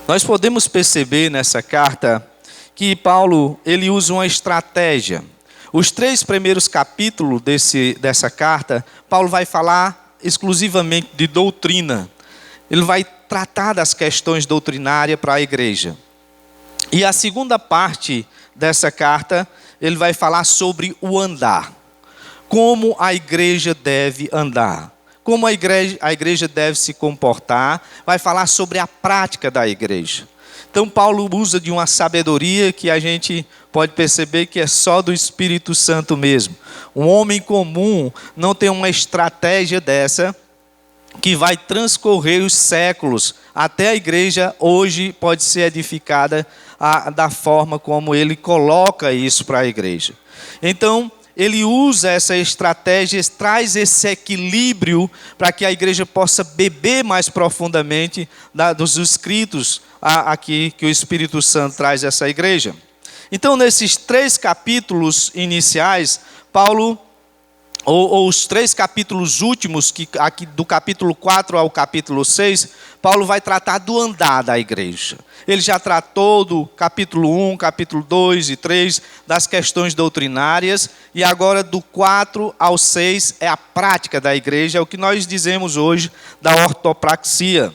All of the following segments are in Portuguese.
Nós podemos perceber nessa carta que Paulo ele usa uma estratégia. Os 3 primeiros capítulos dessa carta, Paulo vai falar exclusivamente de doutrina. Ele vai tratar das questões doutrinárias para a igreja. E a segunda parte dessa carta, ele vai falar sobre o andar. Como a igreja deve andar. Como a igreja deve se comportar. Vai falar sobre a prática da igreja. Então Paulo usa de uma sabedoria que a gente pode perceber que é só do Espírito Santo mesmo. Um homem comum não tem uma estratégia dessa que vai transcorrer os séculos. Até a igreja hoje pode ser edificada da forma como ele coloca isso para a igreja. Então, ele usa essa estratégia, traz esse equilíbrio para que a igreja possa beber mais profundamente dos escritos aqui que o Espírito Santo traz a essa igreja. Então, nesses 3 capítulos iniciais, Paulo, ou os 3 capítulos últimos, aqui do capítulo 4 ao capítulo 6, Paulo vai tratar do andar da igreja. Ele já tratou do capítulo 1, capítulo 2 e 3, das questões doutrinárias, e agora do 4 ao 6 é a prática da igreja, é o que nós dizemos hoje da ortopraxia.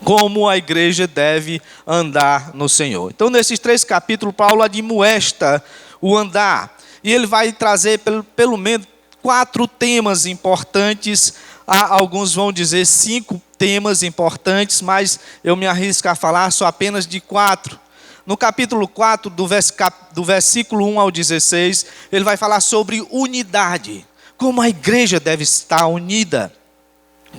Como a igreja deve andar no Senhor. Então, nesses 3 capítulos, Paulo admoesta o andar. E ele vai trazer pelo menos 4 temas importantes. Alguns vão dizer 5 temas importantes, mas eu me arrisco a falar só apenas de 4. No capítulo 4, do versículo 1 ao 16, ele vai falar sobre unidade. Como a igreja deve estar unida.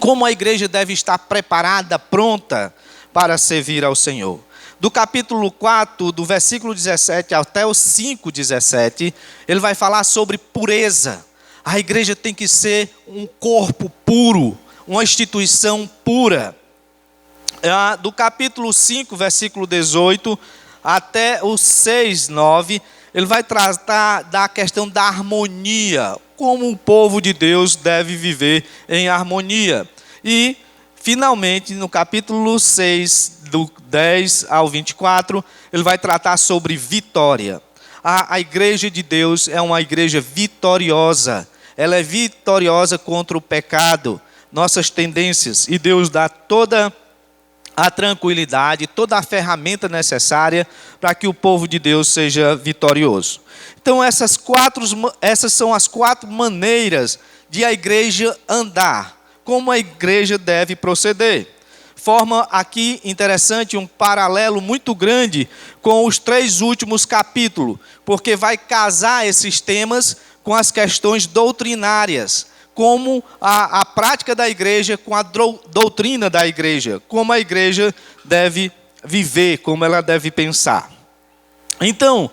Como a igreja deve estar preparada, pronta para servir ao Senhor. Do capítulo 4, do versículo 17 até o 5:17, ele vai falar sobre pureza. A igreja tem que ser um corpo puro, uma instituição pura. Do capítulo 5, versículo 18, até o 6:9, ele vai tratar da questão da harmonia, como o povo de Deus deve viver em harmonia. E, finalmente, no capítulo 6, do 10 ao 24, ele vai tratar sobre vitória. A igreja de Deus é uma igreja vitoriosa. Ela é vitoriosa contra o pecado, nossas tendências, e Deus dá toda a tranquilidade, toda a ferramenta necessária para que o povo de Deus seja vitorioso. Então, essas são as 4 maneiras de a igreja andar, como a igreja deve proceder. Forma aqui interessante um paralelo muito grande com os 3 últimos capítulos, porque vai casar esses temas com as questões doutrinárias, como a prática da igreja com a doutrina da igreja, como a igreja deve viver, como ela deve pensar. Então,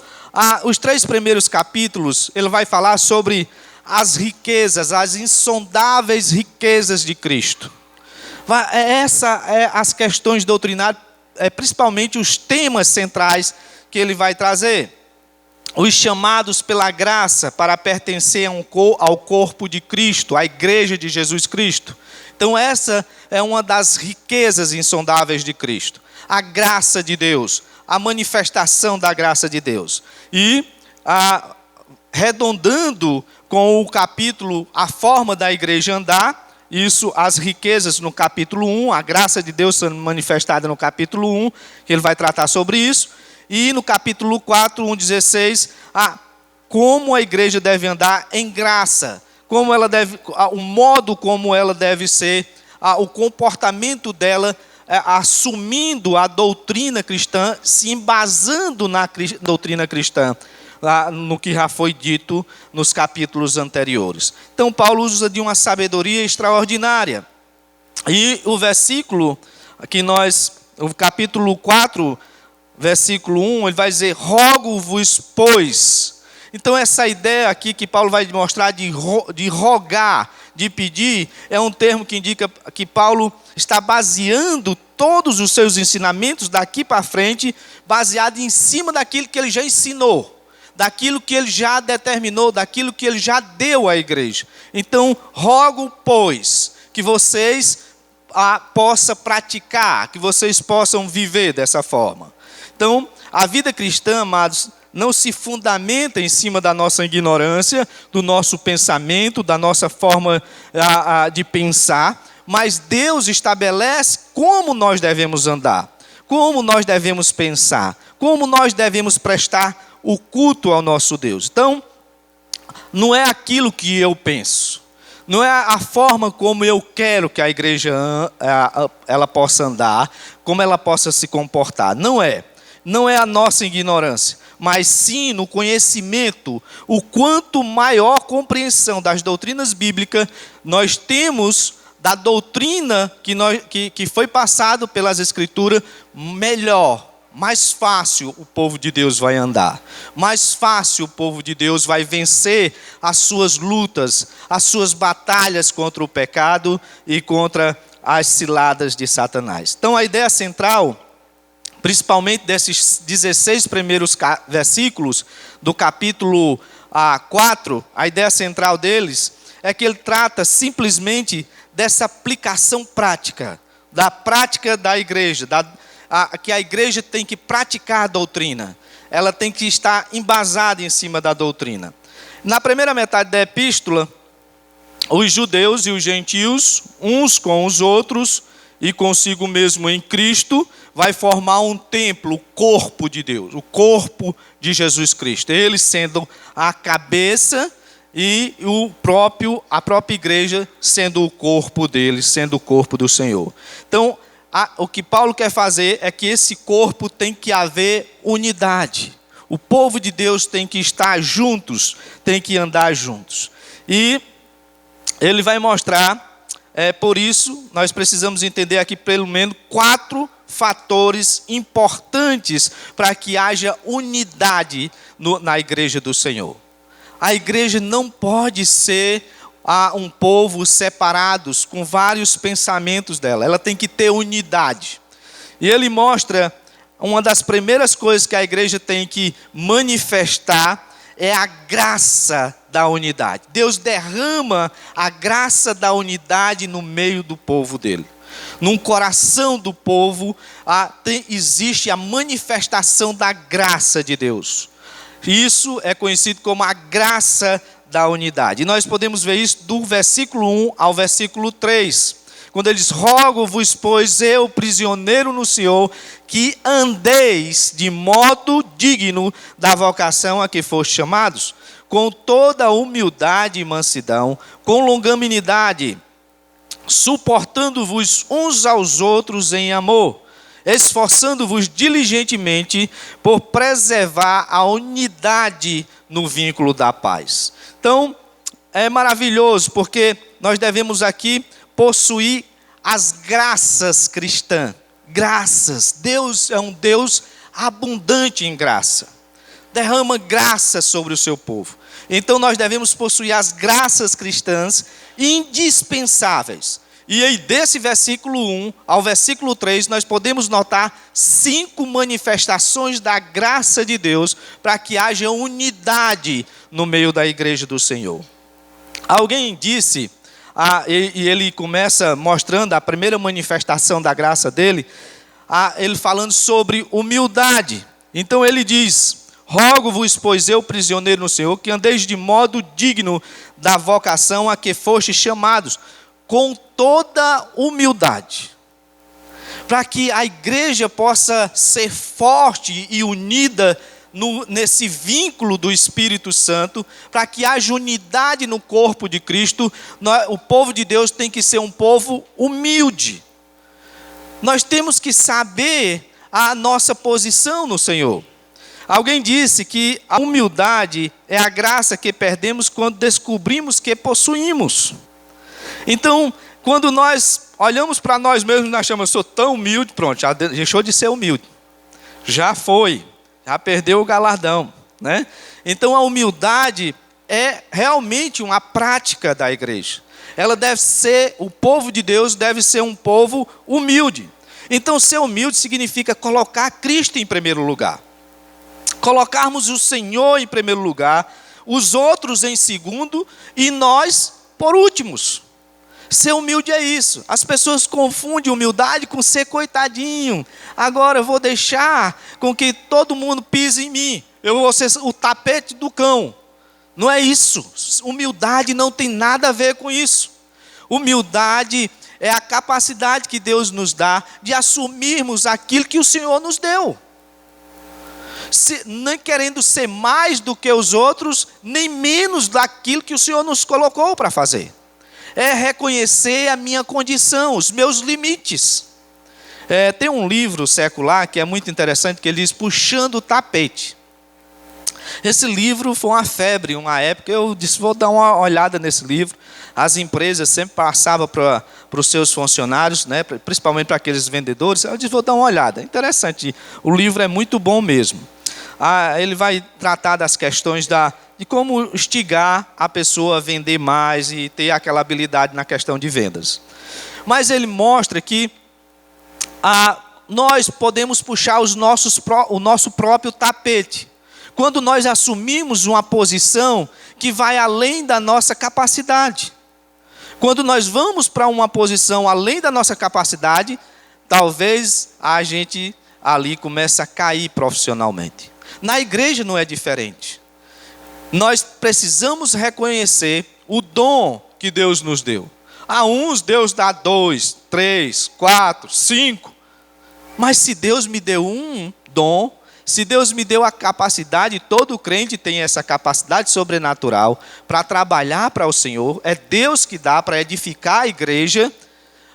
os 3 primeiros capítulos, ele vai falar sobre as riquezas, as insondáveis riquezas de Cristo. Essa é as questões doutrinárias, principalmente os temas centrais que ele vai trazer. Os chamados pela graça para pertencer ao corpo de Cristo, à igreja de Jesus Cristo. Então essa é uma das riquezas insondáveis de Cristo. A graça de Deus, a manifestação da graça de Deus. E arredondando com o capítulo, a forma da igreja andar, isso, as riquezas no capítulo 1, a graça de Deus sendo manifestada no capítulo 1, que ele vai tratar sobre isso. E no capítulo 4, 1:16, como a igreja deve andar em graça, como ela deve, o modo como ela deve ser, o comportamento dela, assumindo a doutrina cristã, se embasando na doutrina cristã, no que já foi dito nos capítulos anteriores. Então Paulo usa de uma sabedoria extraordinária. E o versículo o capítulo 4, versículo 1, ele vai dizer: rogo-vos, pois. Então essa ideia aqui que Paulo vai mostrar de rogar, de pedir, é um termo que indica que Paulo está baseando todos os seus ensinamentos daqui para frente, baseado em cima daquilo que ele já ensinou, daquilo que ele já determinou, daquilo que ele já deu à igreja. Então, rogo, pois, que vocês possa praticar, que vocês possam viver dessa forma. Então, a vida cristã, amados, não se fundamenta em cima da nossa ignorância, do nosso pensamento, da nossa forma de pensar, mas Deus estabelece como nós devemos andar, como nós devemos pensar, como nós devemos prestar o culto ao nosso Deus. Então, não é aquilo que eu penso, não é a forma como eu quero que a igreja ela possa andar, como ela possa se comportar. Não é a nossa ignorância, mas sim no conhecimento, o quanto maior compreensão das doutrinas bíblicas nós temos da doutrina que foi passado pelas Escrituras, melhor, mais fácil o povo de Deus vai andar. Mais fácil o povo de Deus vai vencer as suas lutas, as suas batalhas contra o pecado e contra as ciladas de Satanás. Então a ideia central, principalmente desses 16 primeiros versículos do capítulo 4, a ideia central deles é que ele trata simplesmente dessa aplicação prática, da prática da igreja, que a igreja tem que praticar a doutrina, ela tem que estar embasada em cima da doutrina. Na primeira metade da epístola, os judeus e os gentios, uns com os outros e consigo mesmo em Cristo, vai formar um templo, o corpo de Deus, o corpo de Jesus Cristo. Ele sendo a cabeça e a própria igreja sendo o corpo dele, sendo o corpo do Senhor. Então, o que Paulo quer fazer é que esse corpo tem que haver unidade. O povo de Deus tem que estar juntos, tem que andar juntos. E ele vai mostrar, por isso, nós precisamos entender aqui pelo menos 4 fatores importantes para que haja unidade na igreja do Senhor. A igreja não pode ser um povo separados com vários pensamentos dela. Ela tem que ter unidade. E ele mostra uma das primeiras coisas que a igreja tem que manifestar é a graça da unidade. Deus derrama a graça da unidade no meio do povo dele. No coração do povo existe a manifestação da graça de Deus. Isso é conhecido como a graça da unidade. E nós podemos ver isso do versículo 1 ao versículo 3. Quando ele diz: rogo-vos, pois eu, prisioneiro no Senhor, que andeis de modo digno da vocação a que foste chamados, com toda humildade e mansidão, com longanimidade, suportando-vos uns aos outros em amor, esforçando-vos diligentemente por preservar a unidade no vínculo da paz. Então, é maravilhoso, porque nós devemos aqui possuir as graças cristãs. Graças. Deus é um Deus abundante em graça. Derrama graça sobre o seu povo. Então, nós devemos possuir as graças cristãs indispensáveis. E aí, desse versículo 1 ao versículo 3, nós podemos notar 5 manifestações da graça de Deus para que haja unidade no meio da igreja do Senhor. Alguém disse, e ele começa mostrando a primeira manifestação da graça dele, ele falando sobre humildade. Então ele diz: rogo-vos, pois eu, prisioneiro no Senhor, que andeis de modo digno da vocação a que fostes chamados, com toda humildade, para que a igreja possa ser forte e unida nesse vínculo do Espírito Santo, para que haja unidade no corpo de Cristo. O povo de Deus tem que ser um povo humilde. Nós temos que saber a nossa posição no Senhor. Alguém disse que a humildade é a graça que perdemos quando descobrimos que possuímos. Então, quando nós olhamos para nós mesmos, nós achamos: eu sou tão humilde, pronto, já deixou de ser humilde. Já foi, já perdeu o galardão, né? Então, a humildade é realmente uma prática da igreja. Ela deve ser, o povo de Deus deve ser um povo humilde. Então, ser humilde significa colocar Cristo em primeiro lugar. Colocarmos o Senhor em primeiro lugar, os outros em segundo e nós por últimos. Ser humilde é isso. As pessoas confundem humildade com ser coitadinho. Agora eu vou deixar com que todo mundo pise em mim. Eu vou ser o tapete do cão. Não é isso. Humildade não tem nada a ver com isso. Humildade é a capacidade que Deus nos dá de assumirmos aquilo que o Senhor nos deu. Nem querendo ser mais do que os outros, nem menos daquilo que o Senhor nos colocou para fazer. É reconhecer a minha condição, os meus limites. Tem um livro secular que é muito interessante, que ele diz Puxando o Tapete. Esse livro foi uma febre, uma época. Eu disse, vou dar uma olhada nesse livro. As empresas sempre passavam para os seus funcionários, né, principalmente para aqueles vendedores. Eu disse, vou dar uma olhada. Interessante, o livro é muito bom mesmo. Ele vai tratar das questões de como instigar a pessoa a vender mais e ter aquela habilidade na questão de vendas. Mas ele mostra que nós podemos puxar o nosso próprio tapete. Quando nós assumimos uma posição que vai além da nossa capacidade. Quando nós vamos para uma posição além da nossa capacidade, talvez a gente ali comece a cair profissionalmente. Na igreja não é diferente. Nós precisamos reconhecer o dom que Deus nos deu. A uns Deus dá 2, 3, 4, 5. Mas se Deus me deu um dom, se Deus me deu a capacidade, todo crente tem essa capacidade sobrenatural para trabalhar para o Senhor. É Deus que dá para edificar a igreja,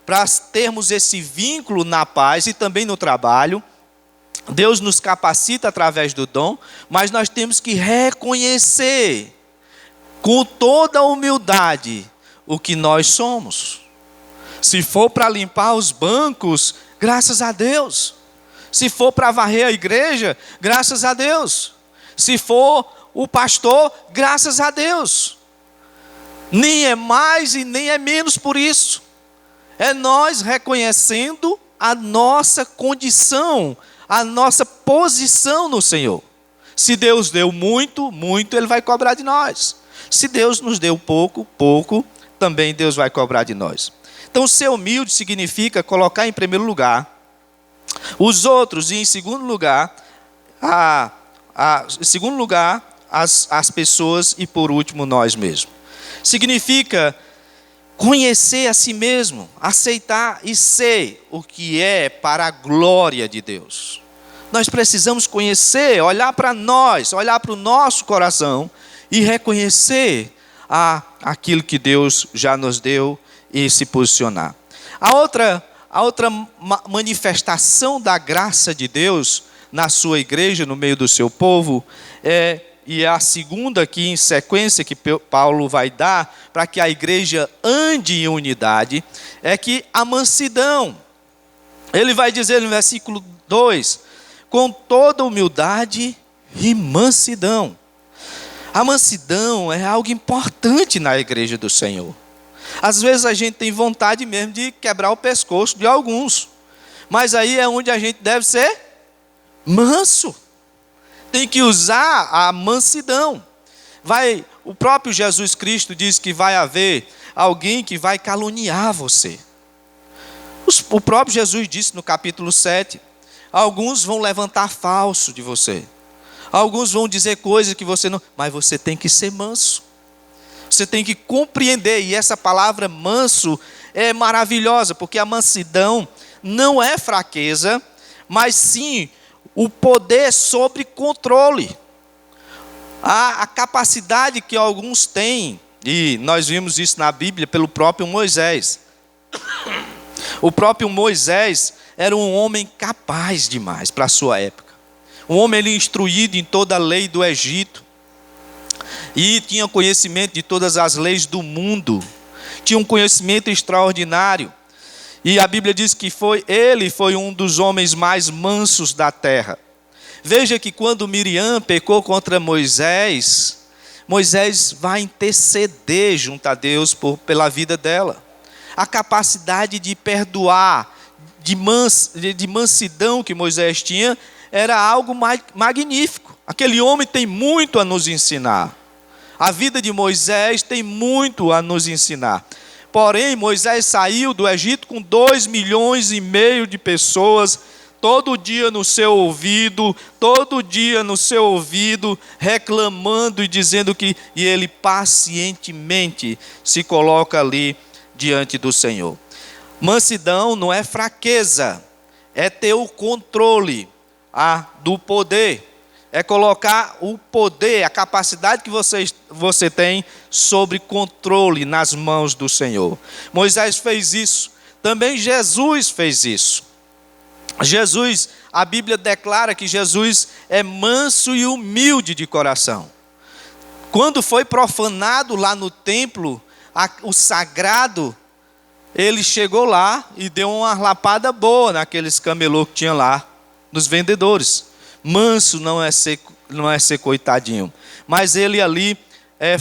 para termos esse vínculo na paz e também no trabalho. Deus nos capacita através do dom, mas nós temos que reconhecer com toda a humildade o que nós somos. Se for para limpar os bancos, graças a Deus. Se for para varrer a igreja, graças a Deus. Se for o pastor, graças a Deus. Nem é mais e nem é menos por isso. É nós reconhecendo a nossa condição, a nossa posição no Senhor. Se Deus deu muito, muito, Ele vai cobrar de nós. Se Deus nos deu pouco, pouco, também Deus vai cobrar de nós. Então, ser humilde significa colocar em primeiro lugar os outros e em segundo lugar, as pessoas e por último nós mesmos. Significa conhecer a si mesmo, aceitar e ser o que é para a glória de Deus. Nós precisamos conhecer, olhar para nós, olhar para o nosso coração e reconhecer aquilo que Deus já nos deu e se posicionar. A outra manifestação da graça de Deus na sua igreja, no meio do seu povo, e a segunda aqui em sequência que Paulo vai dar para que a igreja ande em unidade, é que a mansidão. Ele vai dizer no versículo 2, com toda humildade e mansidão. A mansidão é algo importante na igreja do Senhor. Às vezes a gente tem vontade mesmo de quebrar o pescoço de alguns. Mas aí é onde a gente deve ser manso. Tem que usar a mansidão. O próprio Jesus Cristo diz que vai haver alguém que vai caluniar você. O próprio Jesus disse no capítulo 7, alguns vão levantar falso de você. Alguns vão dizer coisas que você não... Mas você tem que ser manso. Você tem que compreender. E essa palavra manso é maravilhosa, porque a mansidão não é fraqueza, mas sim o poder sobre controle. A capacidade que alguns têm, e nós vimos isso na Bíblia pelo próprio Moisés. O próprio Moisés era um homem capaz demais para a sua época. Um homem instruído em toda a lei do Egito. E tinha conhecimento de todas as leis do mundo. Tinha um conhecimento extraordinário. E a Bíblia diz que ele foi um dos homens mais mansos da terra. Veja que quando Miriam pecou contra Moisés, Moisés vai interceder junto a Deus pela vida dela. A capacidade de perdoar, de mansidão que Moisés tinha, era algo magnífico. Aquele homem tem muito a nos ensinar. A vida de Moisés tem muito a nos ensinar. Porém, Moisés saiu do Egito com 2,5 milhões de pessoas, todo dia no seu ouvido, reclamando e dizendo e ele pacientemente se coloca ali diante do Senhor. Mansidão não é fraqueza, é ter o controle do poder. É colocar o poder, a capacidade que você tem sobre controle nas mãos do Senhor. Moisés fez isso. Também Jesus fez isso. A Bíblia declara que Jesus é manso e humilde de coração. Quando foi profanado lá no templo, o sagrado, ele chegou lá e deu uma lapada boa naqueles camelô que tinha lá, nos vendedores. Manso não é ser coitadinho, mas ele ali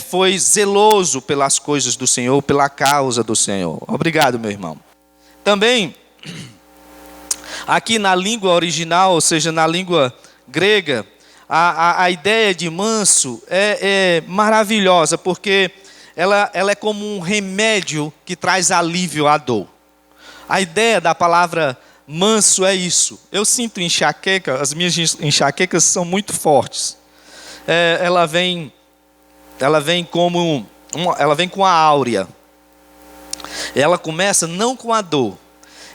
foi zeloso pelas coisas do Senhor, pela causa do Senhor. Obrigado, meu irmão. Também, aqui na língua original, ou seja, na língua grega, a ideia de manso é maravilhosa, porque ela é como um remédio que traz alívio à dor. A ideia da palavra manso é isso. Eu sinto enxaqueca, as minhas enxaquecas são muito fortes. Ela vem com a áurea. Ela começa não com a dor.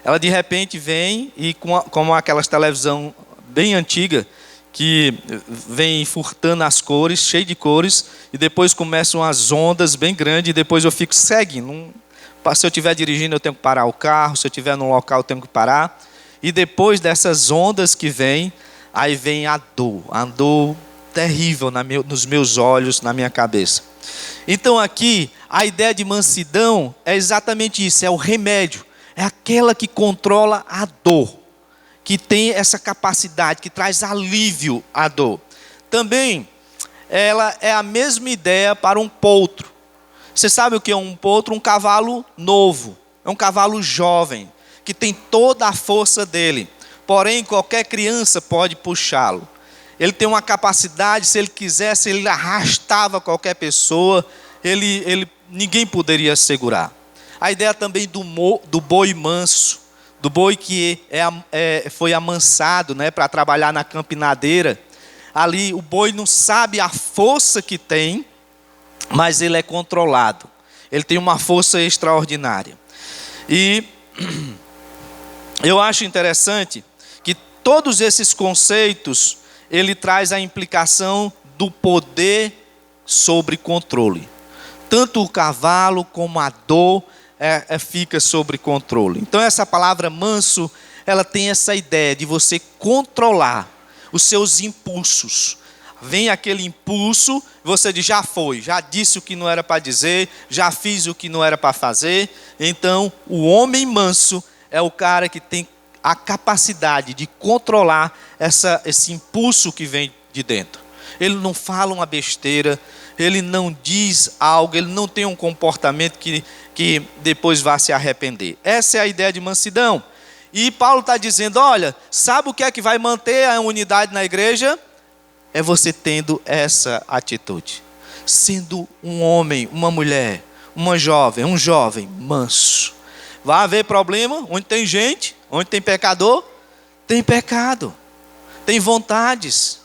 Ela de repente vem e como aquelas televisão bem antiga que vem furtando as cores, cheio de cores, e depois começam as ondas bem grandes e depois eu fico seguindo. Se eu estiver dirigindo, eu tenho que parar o carro. Se eu estiver num local, eu tenho que parar. E depois dessas ondas que vem, aí vem a dor terrível nos meus olhos, na minha cabeça. Então aqui, a ideia de mansidão é exatamente isso, é o remédio. É aquela que controla a dor, que tem essa capacidade, que traz alívio à dor. Também, ela é a mesma ideia para um potro. Você sabe o que é um potro? Um cavalo novo, é um cavalo jovem, que tem toda a força dele. Porém, qualquer criança pode puxá-lo. Ele tem uma capacidade, se ele quisesse, ele arrastava qualquer pessoa, ninguém poderia segurar. A ideia também do boi manso, do boi que foi amansado, para trabalhar na campinadeira. Ali o boi não sabe a força que tem, mas ele é controlado. Ele tem uma força extraordinária. E eu acho interessante que todos esses conceitos, ele traz a implicação do poder sobre controle. Tanto o cavalo como a dor fica sobre controle. Então essa palavra manso, ela tem essa ideia de você controlar os seus impulsos. Vem aquele impulso, você diz, já foi, já disse o que não era para dizer, já fiz o que não era para fazer. Então, o homem manso é o cara que tem a capacidade de controlar esse impulso que vem de dentro. Ele não fala uma besteira, ele não diz algo, ele não tem um comportamento que depois vá se arrepender. Essa é a ideia de mansidão. E Paulo está dizendo, olha, sabe o que é que vai manter a unidade na igreja? É você tendo essa atitude. Sendo um homem, uma mulher, um jovem manso. Vai haver problema onde tem gente, onde tem pecador, tem pecado, tem vontades,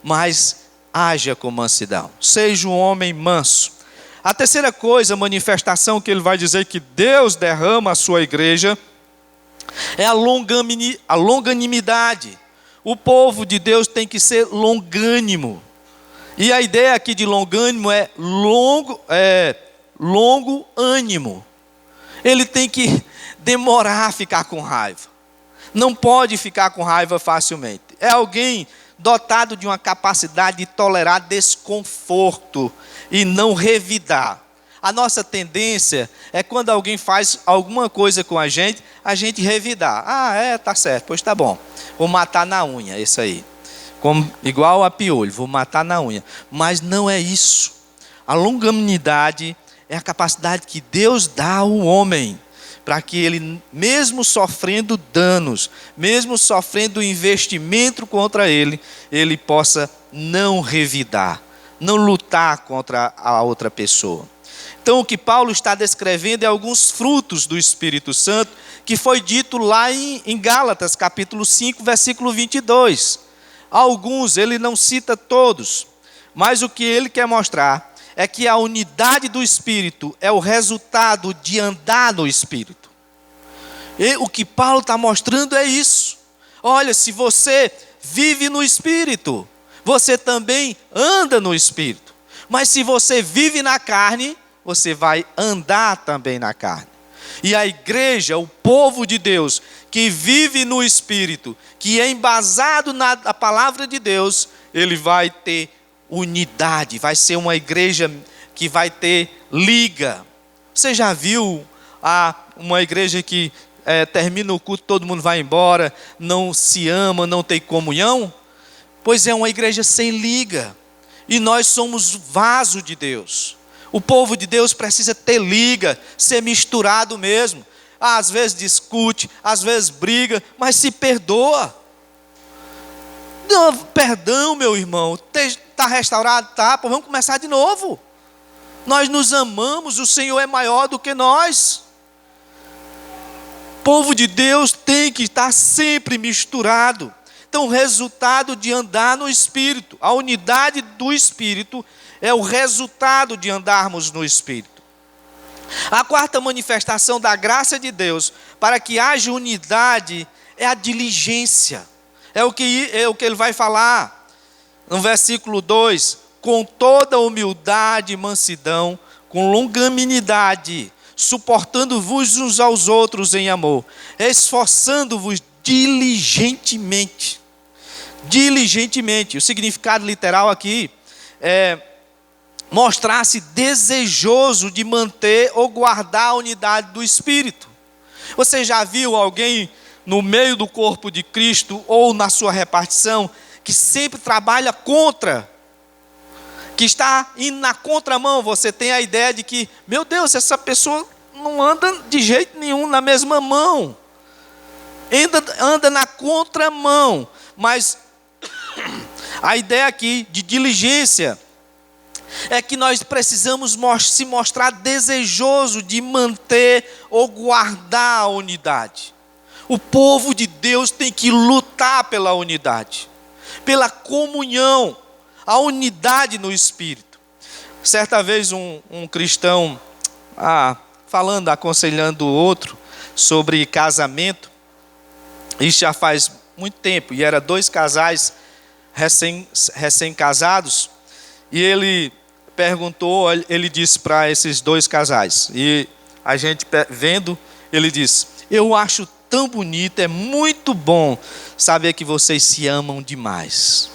mas haja com mansidão. Seja um homem manso. A terceira coisa, manifestação que ele vai dizer que Deus derrama a sua igreja, é a longanimidade. O povo de Deus tem que ser longânimo. E a ideia aqui de longânimo é longo ânimo. Ele tem que demorar a ficar com raiva. Não pode ficar com raiva facilmente. É alguém dotado de uma capacidade de tolerar desconforto e não revidar. A nossa tendência é quando alguém faz alguma coisa com a gente revidar. Tá certo, pois tá bom. Vou matar na unha, isso aí. Igual a piolho, vou matar na unha. Mas não é isso. A longanimidade é a capacidade que Deus dá ao homem, para que ele, mesmo sofrendo danos, mesmo sofrendo investimento contra ele possa não revidar, não lutar contra a outra pessoa. Então, o que Paulo está descrevendo é alguns frutos do Espírito Santo, que foi dito lá em Gálatas, capítulo 5, versículo 22. Alguns, ele não cita todos, mas o que ele quer mostrar é que a unidade do Espírito é o resultado de andar no Espírito. E o que Paulo está mostrando é isso. Olha, se você vive no Espírito, você também anda no Espírito. Mas se você vive na carne, você vai andar também na carne. E a igreja, o povo de Deus, que vive no Espírito, que é embasado na palavra de Deus, ele vai ter unidade, vai ser uma igreja que vai ter liga. Você já viu uma igreja que termina o culto, todo mundo vai embora, não se ama, não tem comunhão? Pois é uma igreja sem liga. E nós somos vaso de Deus. O povo de Deus precisa ter liga, ser misturado mesmo. Às vezes discute, às vezes briga, mas se perdoa. Não, perdão, meu irmão. Está restaurado? Tá, pô, vamos começar de novo. Nós nos amamos, o Senhor é maior do que nós. O povo de Deus tem que estar sempre misturado. Então, o resultado de andar no Espírito, a unidade do Espírito, é o resultado de andarmos no Espírito. A quarta manifestação da graça de Deus para que haja unidade é a diligência. É o que ele vai falar no versículo 2. Com toda humildade e mansidão, com longanimidade, suportando-vos uns aos outros em amor, esforçando-vos diligentemente. Diligentemente. O significado literal aqui é mostrar-se desejoso de manter ou guardar a unidade do Espírito. Você já viu alguém no meio do corpo de Cristo ou na sua repartição que sempre trabalha contra, que está indo na contramão? Você tem a ideia de que, meu Deus, essa pessoa não anda de jeito nenhum na mesma mão, anda na contramão. Mas a ideia aqui de diligência é que nós precisamos se mostrar desejoso de manter ou guardar a unidade. O povo de Deus tem que lutar pela unidade, pela comunhão, a unidade no Espírito. Certa vez um cristão, falando, aconselhando o outro sobre casamento, isso já faz muito tempo, e era 2 casais recém-casados, e ele perguntou, ele disse para esses 2 casais, e a gente vendo, ele disse: eu acho tão bonito, é muito bom saber que vocês se amam demais,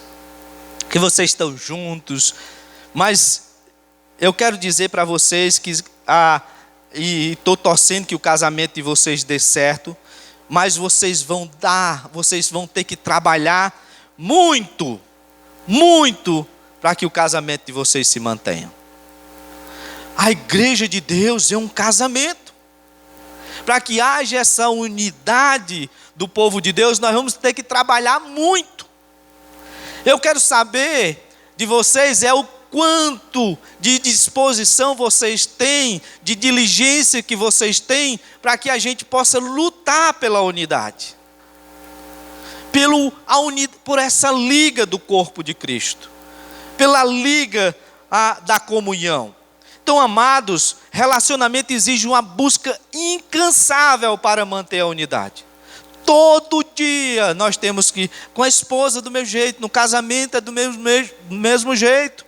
que vocês estão juntos, mas eu quero dizer para vocês que, e estou torcendo que o casamento de vocês dê certo, mas vocês vão ter que trabalhar muito, muito, para que o casamento de vocês se mantenha. A igreja de Deus é um casamento. Para que haja essa unidade do povo de Deus, nós vamos ter que trabalhar muito. Eu quero saber de vocês o quanto de disposição vocês têm, de diligência que vocês têm, para que a gente possa lutar pela unidade. Por essa liga do corpo de Cristo. Pela liga da comunhão. Então, amados, relacionamento exige uma busca incansável para manter a unidade. Todo dia nós temos que, com a esposa do mesmo jeito, no casamento é do mesmo jeito.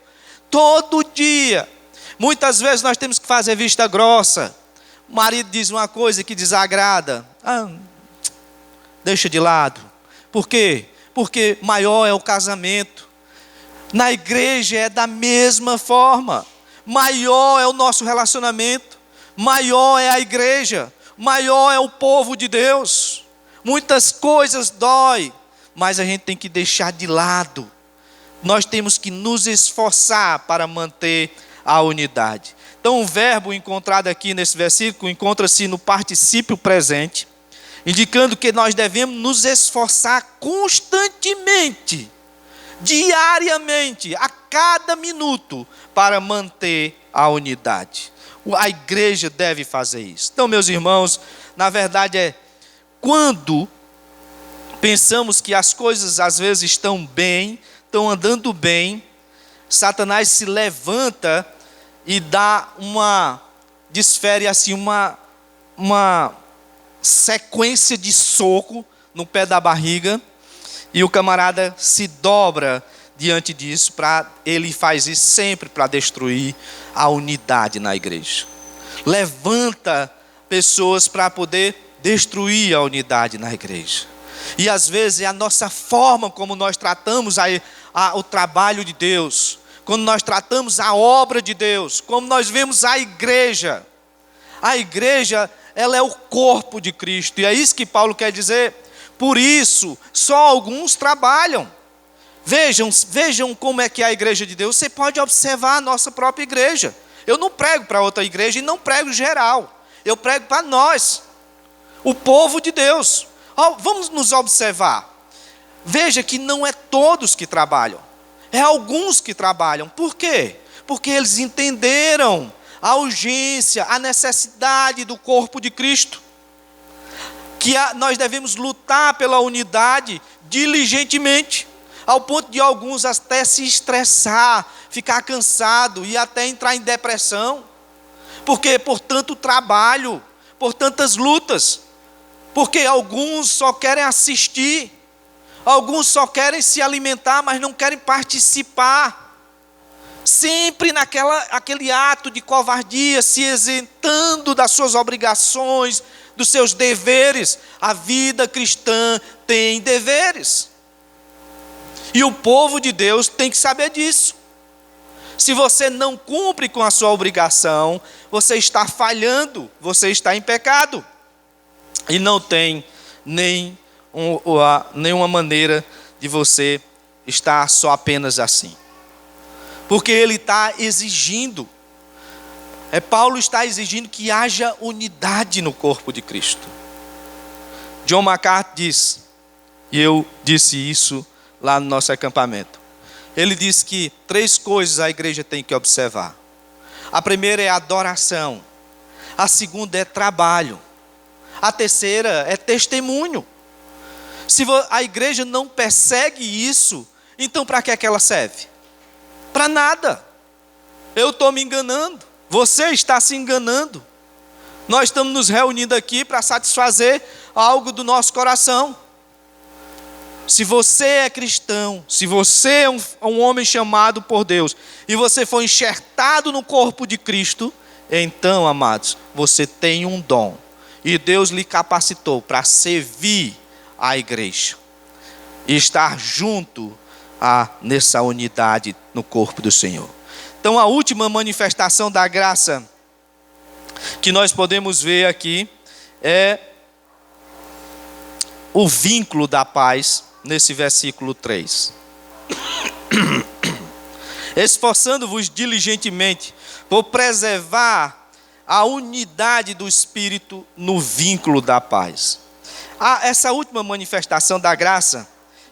Todo dia. Muitas vezes nós temos que fazer vista grossa. O marido diz uma coisa que desagrada. Deixa de lado. Por quê? Porque maior é o casamento. Na igreja é da mesma forma. Maior é o nosso relacionamento. Maior é a igreja. Maior é o povo de Deus. Muitas coisas dói, mas a gente tem que deixar de lado. Nós temos que nos esforçar para manter a unidade. Então o verbo encontrado aqui nesse versículo encontra-se no particípio presente, indicando que nós devemos nos esforçar constantemente, diariamente, a cada minuto, para manter a unidade. A igreja deve fazer isso. Então, meus irmãos, na verdade quando pensamos que as coisas às vezes estão bem, estão andando bem, Satanás se levanta e desfere assim uma sequência de soco no pé da barriga, e o camarada se dobra diante disso. Ele faz isso sempre para destruir a unidade na igreja. Levanta pessoas para poder destruir a unidade na igreja. E às vezes é a nossa forma como nós tratamos o trabalho de Deus, quando nós tratamos a obra de Deus, como nós vemos a igreja. A igreja, ela é o corpo de Cristo, e é isso que Paulo quer dizer. Por isso, só alguns trabalham. Vejam como é que é a igreja de Deus. Você pode observar a nossa própria igreja. Eu não prego para outra igreja e não prego geral. Eu prego para nós, o povo de Deus. Vamos nos observar. Veja que não é todos que trabalham. É alguns que trabalham. Por quê? Porque eles entenderam a urgência, a necessidade do corpo de Cristo. Que nós devemos lutar pela unidade diligentemente, ao ponto de alguns até se estressar, ficar cansado e até entrar em depressão. Porque por tanto trabalho, por tantas lutas, porque alguns só querem assistir, alguns só querem se alimentar, mas não querem participar. Sempre aquele ato de covardia, se isentando das suas obrigações, dos seus deveres. A vida cristã tem deveres. E o povo de Deus tem que saber disso. Se você não cumpre com a sua obrigação, você está falhando, você está em pecado. E não tem nenhuma maneira de você estar só apenas assim. Porque ele está exigindo. Paulo está exigindo que haja unidade no corpo de Cristo. John MacArthur diz, e eu disse isso lá no nosso acampamento. Ele diz que 3 coisas a igreja tem que observar. A primeira é adoração. A segunda é trabalho. A terceira é testemunho. Se a igreja não persegue isso, então para que ela serve? Para nada. Eu estou me enganando. Você está se enganando. Nós estamos nos reunindo aqui para satisfazer algo do nosso coração. Se você é cristão, se você é um homem chamado por Deus, e você foi enxertado no corpo de Cristo, então, amados, você tem um dom. E Deus lhe capacitou para servir a igreja. E estar junto nessa unidade no corpo do Senhor. Então, a última manifestação da graça que nós podemos ver aqui é o vínculo da paz, nesse versículo 3. Esforçando-vos diligentemente por preservar a unidade do Espírito no vínculo da paz. Essa última manifestação da graça,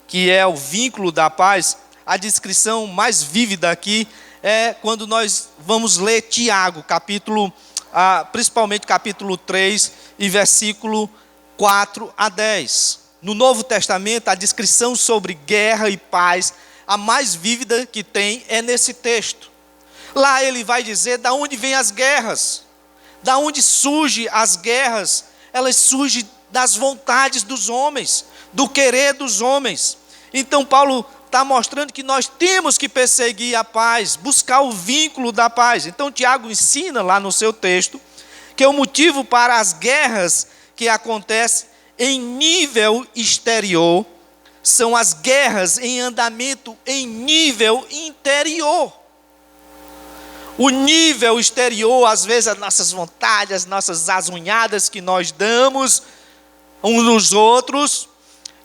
que é o vínculo da paz, a descrição mais vívida aqui é quando nós vamos ler Tiago, principalmente capítulo 3 e versículo 4 a 10. No Novo Testamento, a descrição sobre guerra e paz, a mais vívida que tem é nesse texto. Lá ele vai dizer da onde vêm as guerras, da onde surgem as guerras. Elas surgem das vontades dos homens, do querer dos homens. Então Paulo está mostrando que nós temos que perseguir a paz, buscar o vínculo da paz. Então Tiago ensina lá no seu texto que o motivo para as guerras que acontecem em nível exterior são as guerras em andamento em nível interior. O nível exterior, às vezes, as nossas vontades, as nossas azunhadas que nós damos uns nos outros,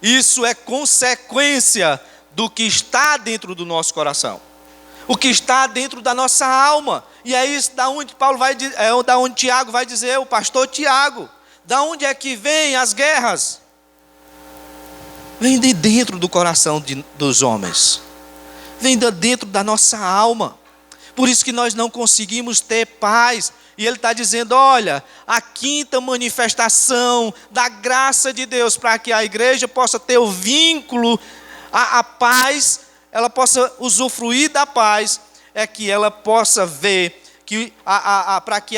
isso é consequência do que está dentro do nosso coração, o que está dentro da nossa alma. E é isso da onde da onde Tiago vai dizer, o pastor Tiago, da onde é que vêm as guerras? Vem de dentro do coração dos homens, vem de dentro da nossa alma. Por isso que nós não conseguimos ter paz E ele está dizendo, olha, a quinta manifestação da graça de Deus para que a igreja possa ter o vínculo, a paz, ela possa usufruir da paz, é que ela possa ver que para que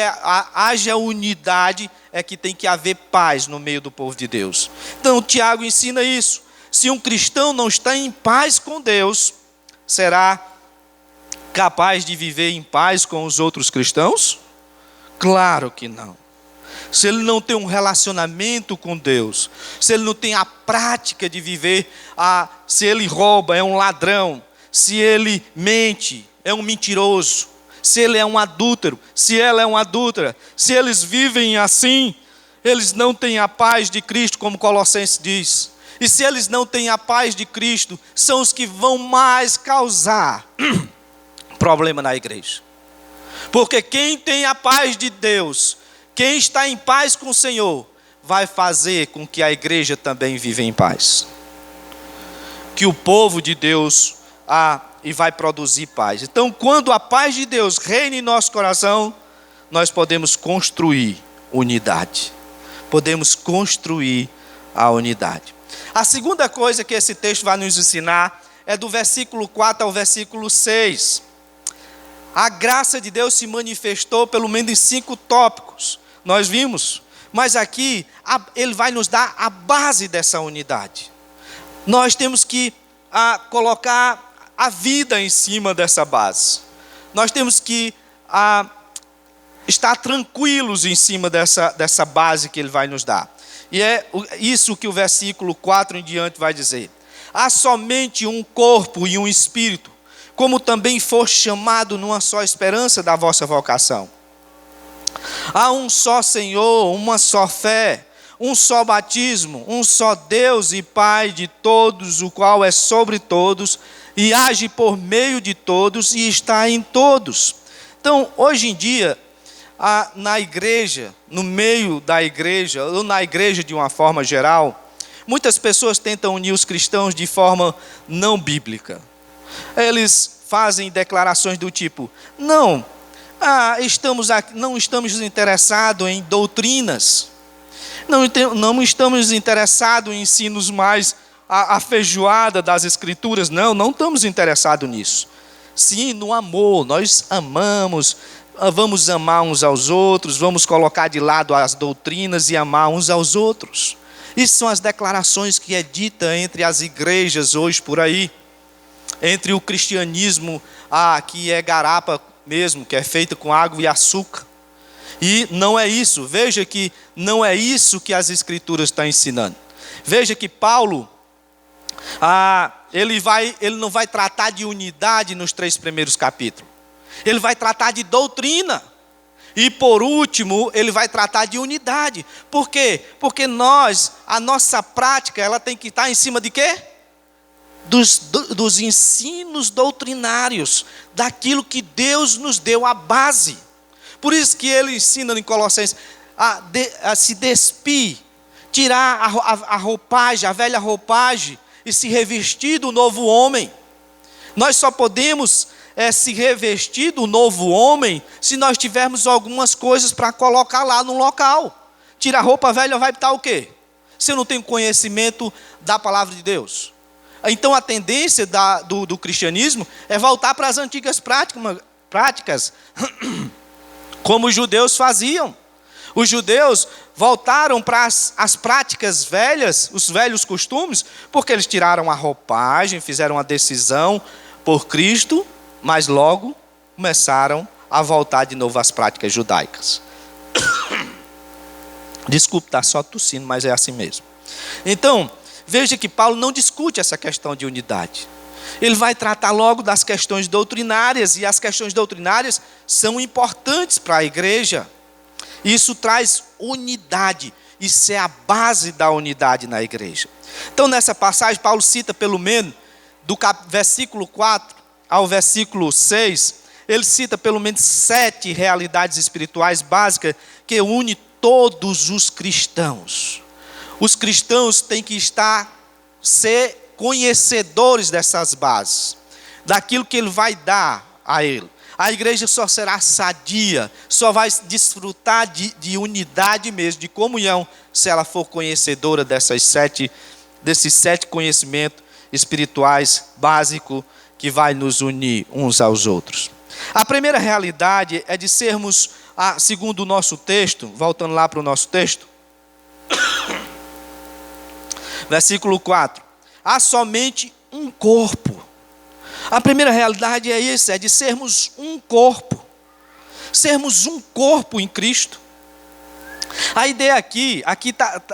haja unidade, é que tem que haver paz no meio do povo de Deus. Então, Tiago ensina isso. Se um cristão não está em paz com Deus, será capaz de viver em paz com os outros cristãos? Claro que não. Se ele não tem um relacionamento com Deus, se ele não tem a prática de viver, se ele rouba, é um ladrão, se ele mente, é um mentiroso, se ele é um adúltero, se ela é uma adúltera, se eles vivem assim, eles não têm a paz de Cristo, como Colossenses diz. E se eles não têm a paz de Cristo, são os que vão mais causar problema na igreja. Porque quem tem a paz de Deus, quem está em paz com o Senhor, vai fazer com que a igreja também viva em paz. Que o povo de Deus e vai produzir paz. Então, quando a paz de Deus reina em nosso coração, nós podemos construir unidade. Podemos construir a unidade. A segunda coisa que esse texto vai nos ensinar é do versículo 4 ao versículo 6. A graça de Deus se manifestou pelo menos em 5 tópicos. Nós vimos. Mas aqui, ele vai nos dar a base dessa unidade. Nós temos que colocar a vida em cima dessa base. Nós temos que estar tranquilos em cima dessa base que ele vai nos dar. E é isso que o versículo 4 em diante vai dizer. Há somente um corpo e um espírito, como também for chamado numa só esperança da vossa vocação. Há um só Senhor, uma só fé, um só batismo, um só Deus e Pai de todos, o qual é sobre todos, e age por meio de todos e está em todos. Então, hoje em dia, na igreja, no meio da igreja, ou na igreja de uma forma geral, muitas pessoas tentam unir os cristãos de forma não bíblica. Eles fazem declarações do tipo, não estamos interessados em doutrinas, não estamos interessados em ensinos mais a feijoada das escrituras, não estamos interessados nisso. Sim, no amor, nós amamos, vamos amar uns aos outros, vamos colocar de lado as doutrinas e amar uns aos outros. Isso são as declarações que é dita entre as igrejas hoje por aí, entre o cristianismo, que é garapa mesmo, que é feita com água e açúcar. E não é isso, veja que não é isso que as escrituras estão ensinando. Veja que Paulo, ele não vai tratar de unidade nos 3 primeiros capítulos. Ele vai tratar de doutrina. E por último, ele vai tratar de unidade. Por quê? Porque a nossa prática, ela tem que estar em cima de quê? Dos ensinos doutrinários, daquilo que Deus nos deu a base. Por isso que ele ensina em Colossenses a se despir, tirar a roupagem, a velha roupagem, e se revestir do novo homem. Nós só podemos se revestir do novo homem se nós tivermos algumas coisas para colocar lá no local. Tirar a roupa velha vai estar o quê? Se eu não tenho conhecimento da palavra de Deus. Então a tendência do cristianismo é voltar para as antigas práticas, como os judeus faziam. Os judeus voltaram para as práticas velhas, os velhos costumes, porque eles tiraram a roupagem, fizeram a decisão por Cristo, mas logo começaram a voltar de novo às práticas judaicas. Desculpe estar só tossindo, mas é assim mesmo. Então, veja que Paulo não discute essa questão de unidade. Ele vai tratar logo das questões doutrinárias, e as questões doutrinárias são importantes para a igreja. Isso traz unidade, isso é a base da unidade na igreja. Então, nessa passagem, Paulo cita pelo menos, do versículo 4 ao versículo 6, ele cita pelo menos 7 realidades espirituais básicas que unem todos os cristãos. Os cristãos têm que ser conhecedores dessas bases, daquilo que ele vai dar a ele. A igreja só será sadia, só vai desfrutar de unidade mesmo, de comunhão, se ela for conhecedora desses sete conhecimentos espirituais básicos que vai nos unir uns aos outros. A primeira realidade é de sermos, segundo o nosso texto, voltando lá para o nosso texto, versículo 4, há somente um corpo. A primeira realidade é isso, é de sermos um corpo. Sermos um corpo em Cristo. A ideia aqui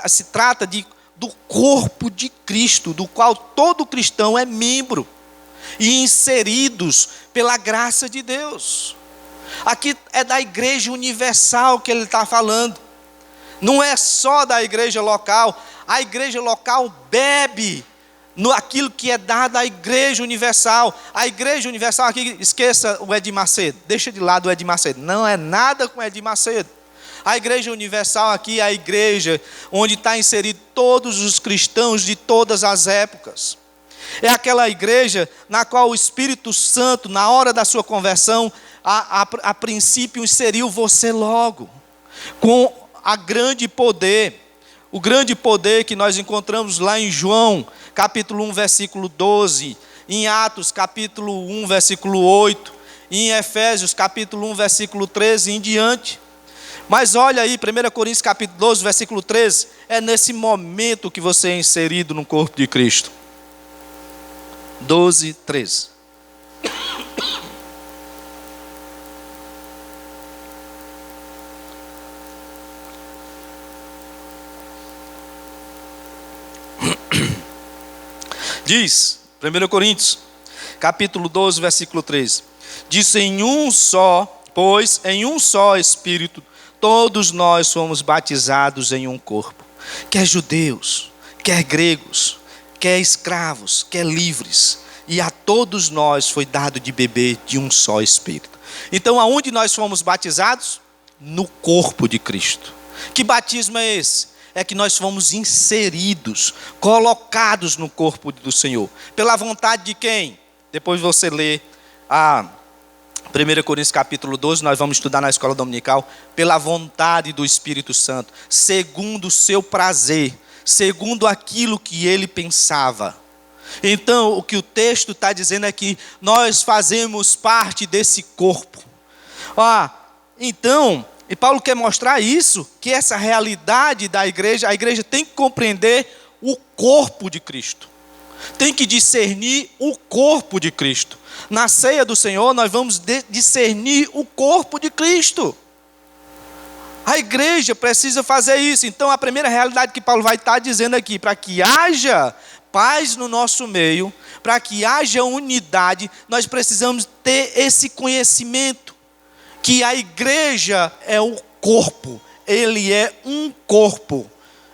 se trata do corpo de Cristo, do qual todo cristão é membro e inseridos pela graça de Deus. Aqui é da igreja universal que ele está falando. Não é só da igreja local. A igreja local bebe aquilo que é dado à igreja universal. A igreja universal aqui, esqueça o Edir Macedo, deixa de lado o Edir Macedo, não é nada com o Edir Macedo. A igreja universal aqui é a igreja onde está inserido todos os cristãos de todas as épocas. É aquela igreja na qual o Espírito Santo, na hora da sua conversão, a princípio inseriu você logo, com o grande poder que nós encontramos lá em João, capítulo 1, versículo 12, em Atos, capítulo 1, versículo 8, e em Efésios, capítulo 1, versículo 13 e em diante. Mas olha aí, 1 Coríntios, capítulo 12, versículo 13, é nesse momento que você é inserido no corpo de Cristo. 12, 13. Diz, 1 Coríntios, capítulo 12, versículo 13. Diz, pois em um só Espírito, todos nós fomos batizados em um corpo. Quer judeus, quer gregos, quer escravos, quer livres. E a todos nós foi dado de beber de um só Espírito. Então, aonde nós fomos batizados? No corpo de Cristo. Que batismo é esse? É que nós fomos inseridos, colocados no corpo do Senhor. Pela vontade de quem? Depois você lê a 1 Coríntios capítulo 12, nós vamos estudar na escola dominical. Pela vontade do Espírito Santo, segundo o seu prazer, segundo aquilo que ele pensava. Então, o que o texto está dizendo é que nós fazemos parte desse corpo. Então... E Paulo quer mostrar isso, que essa realidade da igreja, a igreja tem que compreender o corpo de Cristo. Tem que discernir o corpo de Cristo. Na ceia do Senhor, nós vamos discernir o corpo de Cristo. A igreja precisa fazer isso. Então, a primeira realidade que Paulo vai estar dizendo aqui, para que haja paz no nosso meio, para que haja unidade, nós precisamos ter esse conhecimento. Que a igreja é o corpo, ele é um corpo,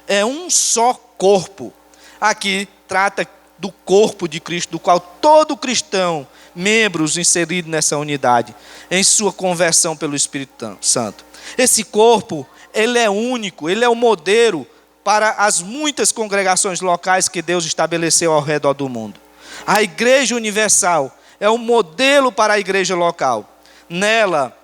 é um só corpo. Aqui trata do corpo de Cristo, do qual todo cristão, membros inseridos nessa unidade, em sua conversão pelo Espírito Santo. Esse corpo, ele é único, ele é o modelo para as muitas congregações locais que Deus estabeleceu ao redor do mundo. A igreja universal é o modelo para a igreja local. Nela,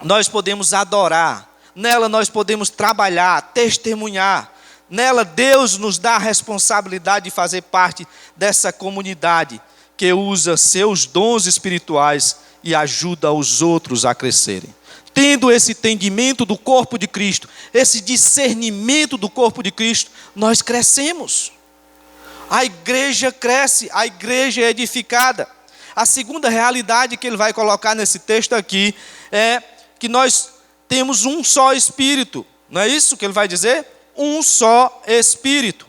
nós podemos adorar, nela nós podemos trabalhar, testemunhar. Nela Deus nos dá a responsabilidade de fazer parte dessa comunidade que usa seus dons espirituais e ajuda os outros a crescerem. Tendo esse entendimento do corpo de Cristo, esse discernimento do corpo de Cristo, nós crescemos. A igreja cresce, a igreja é edificada. A segunda realidade que ele vai colocar nesse texto aqui é que nós temos um só Espírito. Não é isso que ele vai dizer? Um só Espírito.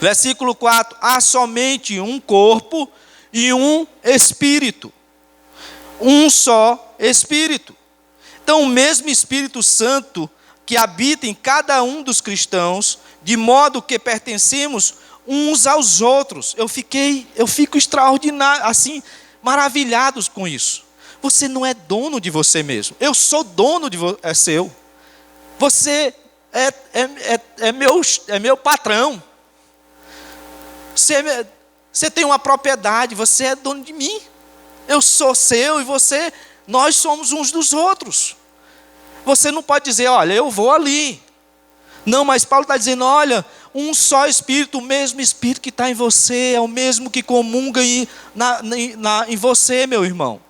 Versículo 4. Há somente um corpo e um Espírito. Um só Espírito. Então, o mesmo Espírito Santo que habita em cada um dos cristãos, de modo que pertencemos uns aos outros. Eu fico extraordinário, assim, maravilhados com isso. Você não é dono de você mesmo. Eu sou dono de você, é seu. Você é meu patrão. Você tem uma propriedade, você é dono de mim. Eu sou seu e você, nós somos uns dos outros. Você não pode dizer, olha, eu vou ali. Não, mas Paulo está dizendo, olha, um só Espírito, o mesmo Espírito que está em você, é o mesmo que comunga em você, meu irmão.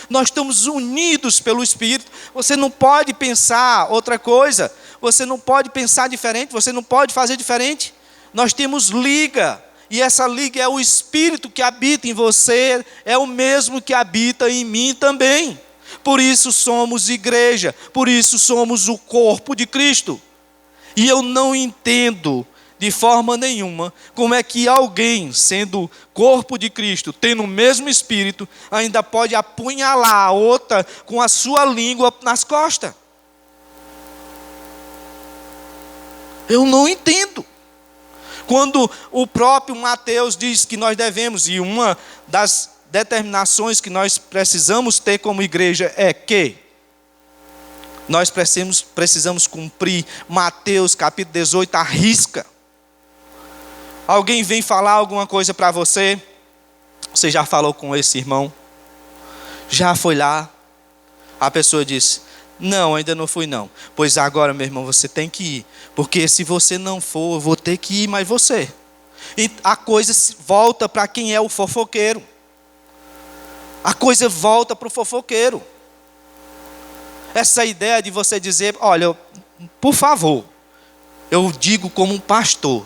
Nós estamos unidos pelo Espírito. Você não pode pensar outra coisa. Você não pode pensar diferente. Você não pode fazer diferente. Nós temos liga. E essa liga é o Espírito que habita em você. É o mesmo que habita em mim também. Por isso somos igreja. Por isso somos o corpo de Cristo. E eu não entendo de forma nenhuma como é que alguém, sendo corpo de Cristo, tendo o mesmo Espírito, ainda pode apunhalar a outra com a sua língua nas costas. Eu não entendo. Quando o próprio Mateus diz que nós devemos, e uma das determinações que nós precisamos ter como igreja é que nós precisamos cumprir Mateus capítulo 18 à risca. Alguém vem falar alguma coisa para você? Você já falou com esse irmão? Já foi lá? A pessoa disse, não, ainda não fui não. Pois agora, meu irmão, você tem que ir. Porque se você não for, eu vou ter que ir, mas você. E a coisa volta para quem é o fofoqueiro. A coisa volta para o fofoqueiro. Essa ideia de você dizer, olha, por favor, eu digo como um pastor,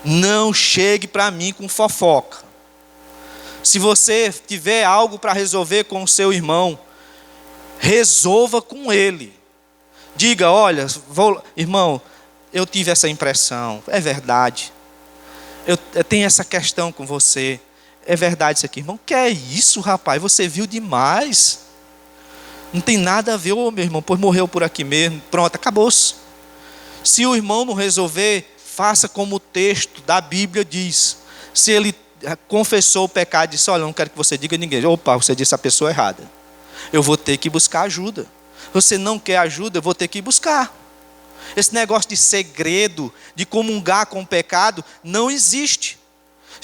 não chegue para mim com fofoca. Se você tiver algo para resolver com o seu irmão, resolva com ele. Diga, olha, irmão, eu tive essa impressão, é verdade. Eu tenho essa questão com você, é verdade isso aqui. Irmão, que é isso, rapaz? Você viu demais. Não tem nada a ver, meu irmão, pois morreu por aqui mesmo. Pronto, acabou-se. Se o irmão não resolver, faça como o texto da Bíblia diz. Se ele confessou o pecado e disse, olha, eu não quero que você diga a ninguém. Opa, você disse a pessoa errada. Eu vou ter que buscar ajuda. Você não quer ajuda, eu vou ter que buscar. Esse negócio de segredo, de comungar com o pecado, não existe.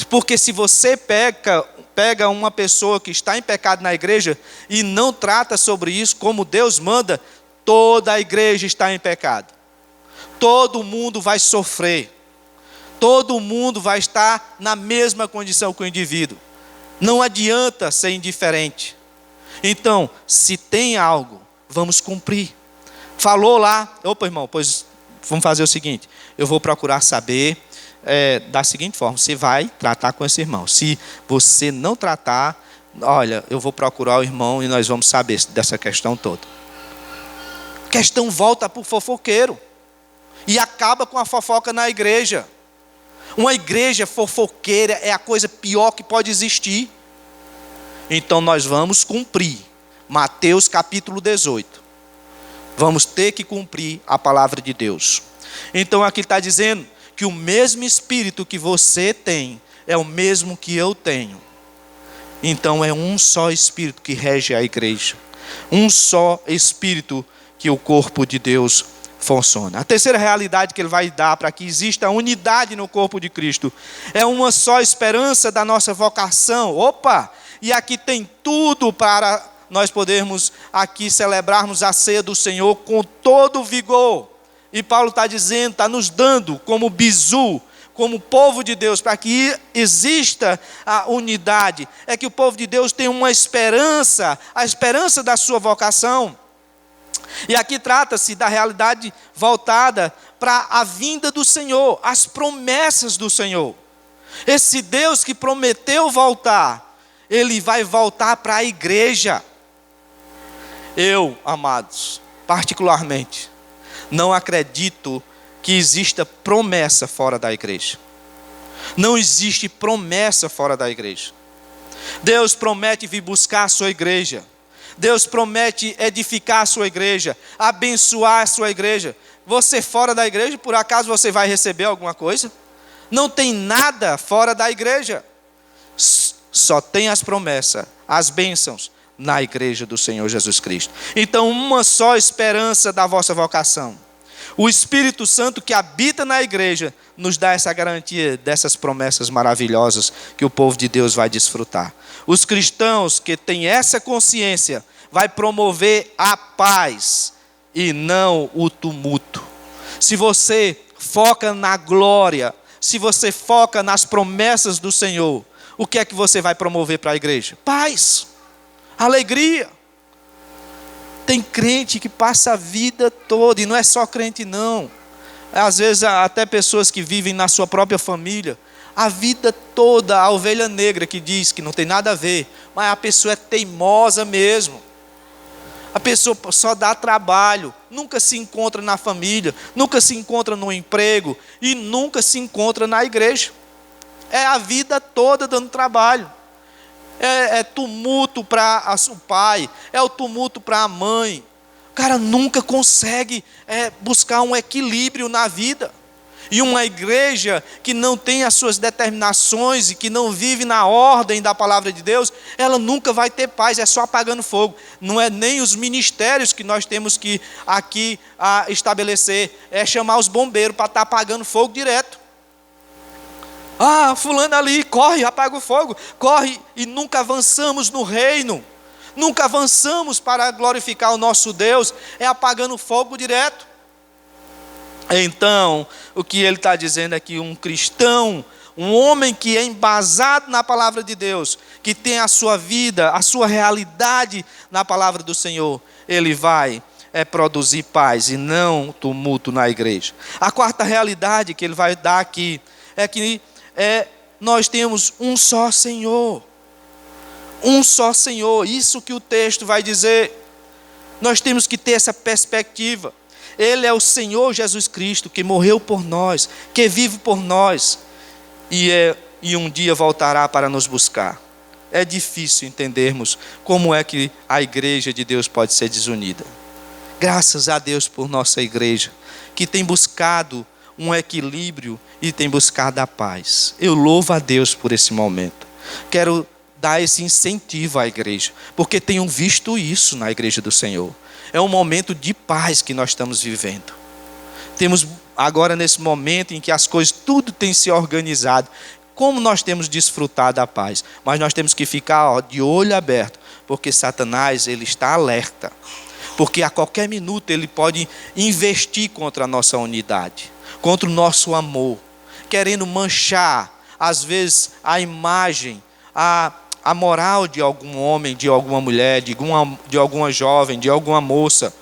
Porque se você pega uma pessoa que está em pecado na igreja e não trata sobre isso como Deus manda, toda a igreja está em pecado. Todo mundo vai sofrer. Todo mundo vai estar na mesma condição que o indivíduo. Não adianta ser indiferente. Então, se tem algo, vamos cumprir. Falou lá, opa irmão, pois vamos fazer o seguinte, eu vou procurar saber da seguinte forma, você vai tratar com esse irmão. Se você não tratar, olha, eu vou procurar o irmão e nós vamos saber dessa questão toda. A questão volta para o fofoqueiro. E acaba com a fofoca na igreja. Uma igreja fofoqueira é a coisa pior que pode existir. Então nós vamos cumprir Mateus capítulo 18. Vamos ter que cumprir a palavra de Deus. Então aqui está dizendo que o mesmo Espírito que você tem é o mesmo que eu tenho. Então é um só Espírito que rege a igreja. Um só Espírito que o corpo de Deus funciona. A terceira realidade que ele vai dar para que exista unidade no corpo de Cristo é uma só esperança da nossa vocação. Opa! E aqui tem tudo para nós podermos aqui celebrarmos a ceia do Senhor com todo o vigor. E Paulo está dizendo, está nos dando como bizu, como povo de Deus, para que exista a unidade. É que o povo de Deus tem uma esperança, a esperança da sua vocação. E aqui trata-se da realidade voltada para a vinda do Senhor, as promessas do Senhor. Esse Deus que prometeu voltar, Ele vai voltar para a igreja. Eu, amados, particularmente, não acredito que exista promessa fora da igreja. Não existe promessa fora da igreja. Deus promete vir buscar a sua igreja. Deus promete edificar a sua igreja, abençoar a sua igreja. Você fora da igreja, por acaso você vai receber alguma coisa? Não tem nada fora da igreja. Só tem as promessas, as bênçãos na igreja do Senhor Jesus Cristo. Então, uma só esperança da vossa vocação. O Espírito Santo que habita na igreja nos dá essa garantia dessas promessas maravilhosas que o povo de Deus vai desfrutar. Os cristãos que têm essa consciência vai promover a paz e não o tumulto. Se você foca na glória, se você foca nas promessas do Senhor, o que é que você vai promover para a igreja? Paz, alegria. Tem crente que passa a vida toda, e não é só crente não. Às vezes até pessoas que vivem na sua própria família, a vida toda, a ovelha negra que diz que não tem nada a ver, mas a pessoa é teimosa mesmo. A pessoa só dá trabalho, nunca se encontra na família, nunca se encontra no emprego e nunca se encontra na igreja. É a vida toda dando trabalho. É tumulto para o pai, é o tumulto para a mãe. O cara nunca consegue buscar um equilíbrio na vida. E uma igreja que não tem as suas determinações e que não vive na ordem da palavra de Deus, ela nunca vai ter paz, é só apagando fogo. Não é nem os ministérios que nós temos que aqui estabelecer, é chamar os bombeiros para estar apagando fogo direto. Fulano ali, corre, apaga o fogo, corre, e nunca avançamos no reino, nunca avançamos para glorificar o nosso Deus, é apagando fogo direto. Então, o que ele está dizendo é que um cristão, um homem que é embasado na palavra de Deus, que tem a sua vida, a sua realidade na palavra do Senhor, ele vai produzir paz e não tumulto na igreja. A quarta realidade que ele vai dar aqui é que nós temos um só Senhor. Um só Senhor, isso que o texto vai dizer. Nós temos que ter essa perspectiva. Ele é o Senhor Jesus Cristo, que morreu por nós, que vive por nós, e um dia voltará para nos buscar. É difícil entendermos como é que a igreja de Deus pode ser desunida. Graças a Deus por nossa igreja, que tem buscado um equilíbrio e tem buscado a paz. Eu louvo a Deus por esse momento. Quero dar esse incentivo à igreja, porque tenho visto isso na igreja do Senhor. É um momento de paz que nós estamos vivendo. Temos agora nesse momento em que as coisas, tudo tem se organizado. Como nós temos desfrutado da paz? Mas nós temos que ficar de olho aberto, porque Satanás, ele está alerta. Porque a qualquer minuto ele pode investir contra a nossa unidade, contra o nosso amor, querendo manchar, às vezes, a imagem, a moral de algum homem, de alguma mulher, de alguma jovem, de alguma moça,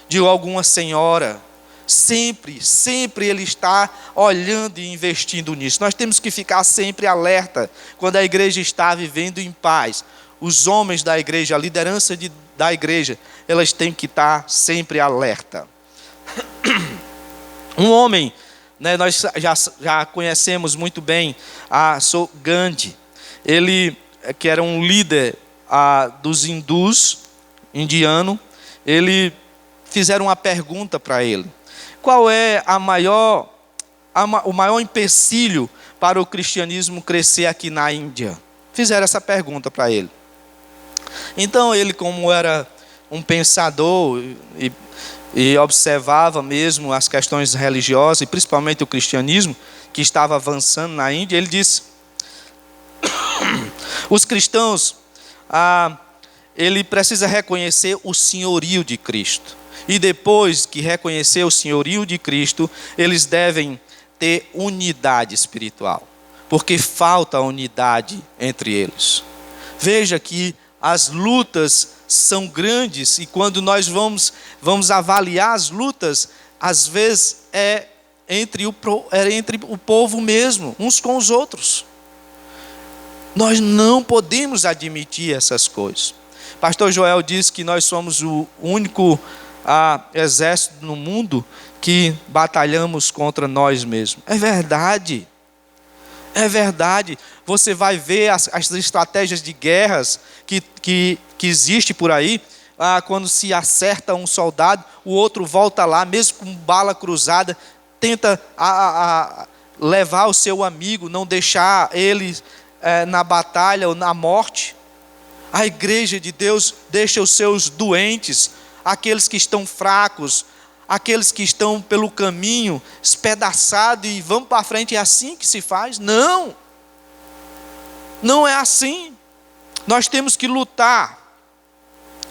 de alguma senhora. Sempre ele está olhando e investindo nisso. Nós temos que ficar sempre alerta quando a igreja está vivendo em paz. Os homens da igreja, a liderança da igreja, elas têm que estar sempre alerta. Um homem, nós já conhecemos muito bem, Gandhi. Ele, que era um líder dos hindus, indiano, fizeram uma pergunta para ele. Qual é o maior empecilho para o cristianismo crescer aqui na Índia? Fizeram essa pergunta para ele. Então ele, como era um pensador e observava mesmo as questões religiosas, e principalmente o cristianismo, que estava avançando na Índia, ele disse: os cristãos, ele precisa reconhecer o senhorio de Cristo. E depois que reconhecer o senhorio de Cristo, eles devem ter unidade espiritual, porque falta unidade entre eles. Veja que as lutas são grandes, e quando nós vamos avaliar as lutas, às vezes é entre o povo mesmo, uns com os outros. Nós não podemos admitir essas coisas. Pastor Joel diz que nós somos o único exército no mundo que batalhamos contra nós mesmos. É verdade. É verdade. Você vai ver as estratégias de guerras que existe por aí. Quando se acerta um soldado, o outro volta lá, mesmo com bala cruzada, tenta levar o seu amigo, não deixar ele na batalha ou na morte. A igreja de Deus deixa os seus doentes, aqueles que estão fracos, aqueles que estão pelo caminho, espedaçados e vamos para frente, é assim que se faz? Não, não é assim. Nós temos que lutar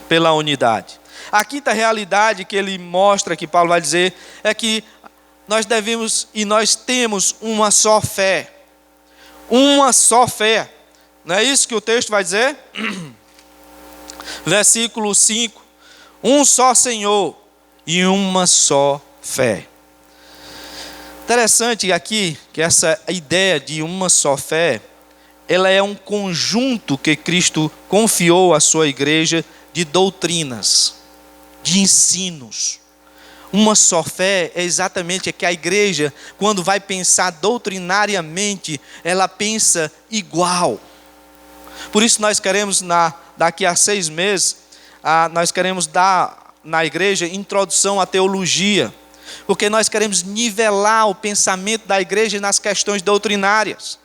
pela unidade. A quinta realidade que ele mostra, que Paulo vai dizer, é que nós devemos e nós temos uma só fé. Uma só fé. Não é isso que o texto vai dizer? Versículo 5. Um só Senhor e uma só fé. Interessante aqui que essa ideia de uma só fé, ela é um conjunto que Cristo confiou à sua igreja de doutrinas, de ensinos. Uma só fé é exatamente que a igreja, quando vai pensar doutrinariamente, ela pensa igual. Por isso nós queremos, daqui a 6 meses, nós queremos dar na igreja introdução à teologia, porque nós queremos nivelar o pensamento da igreja nas questões doutrinárias.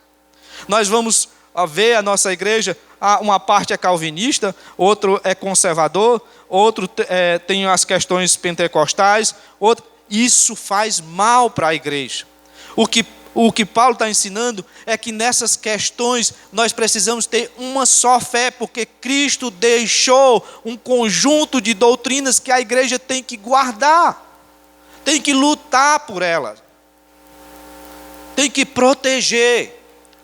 Nós vamos ver a nossa igreja, uma parte é calvinista, outro é conservador, outro tem as questões pentecostais, isso faz mal para a igreja. O que Paulo está ensinando é que nessas questões nós precisamos ter uma só fé, porque Cristo deixou um conjunto de doutrinas que a igreja tem que guardar, tem que lutar por elas, tem que proteger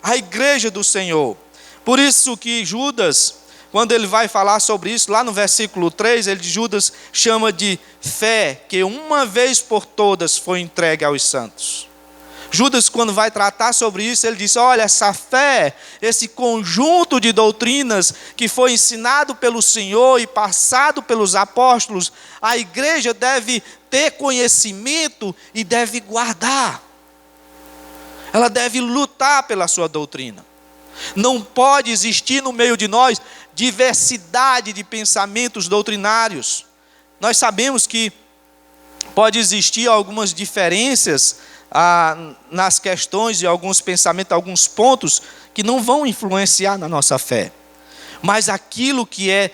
a igreja do Senhor. Por isso que Judas, quando ele vai falar sobre isso, lá no versículo 3, Judas chama de fé, que uma vez por todas foi entregue aos santos. Judas, quando vai tratar sobre isso, ele diz, olha, essa fé, esse conjunto de doutrinas que foi ensinado pelo Senhor e passado pelos apóstolos, a igreja deve ter conhecimento e deve guardar. Ela deve lutar pela sua doutrina. Não pode existir no meio de nós diversidade de pensamentos doutrinários. Nós sabemos que pode existir algumas diferenças nas questões e alguns pensamentos, alguns pontos que não vão influenciar na nossa fé. Mas aquilo que é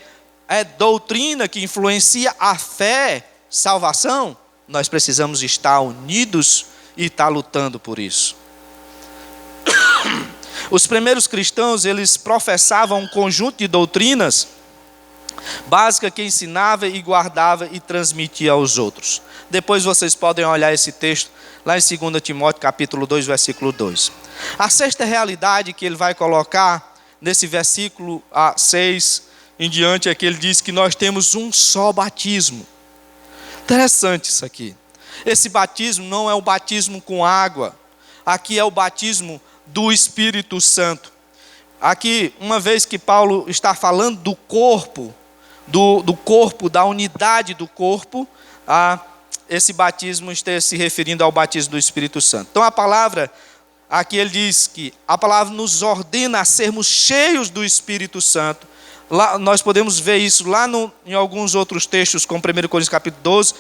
doutrina, que influencia a fé, salvação, nós precisamos estar unidos e estar lutando por isso. Os primeiros cristãos, eles professavam um conjunto de doutrinas básicas que ensinava e guardava e transmitia aos outros. Depois vocês podem olhar esse texto lá em 2 Timóteo capítulo 2, versículo 2. A sexta realidade que ele vai colocar nesse versículo 6 em diante é que ele diz que nós temos um só batismo. Interessante isso aqui. Esse batismo não é o batismo com água. Aqui é o batismo do Espírito Santo. Aqui, uma vez que Paulo está falando do corpo, do corpo, da unidade do corpo, esse batismo está se referindo ao batismo do Espírito Santo. Então a palavra, aqui ele diz que a palavra nos ordena a sermos cheios do Espírito Santo. Lá, nós podemos ver isso lá em alguns outros textos, como 1 Coríntios capítulo 12,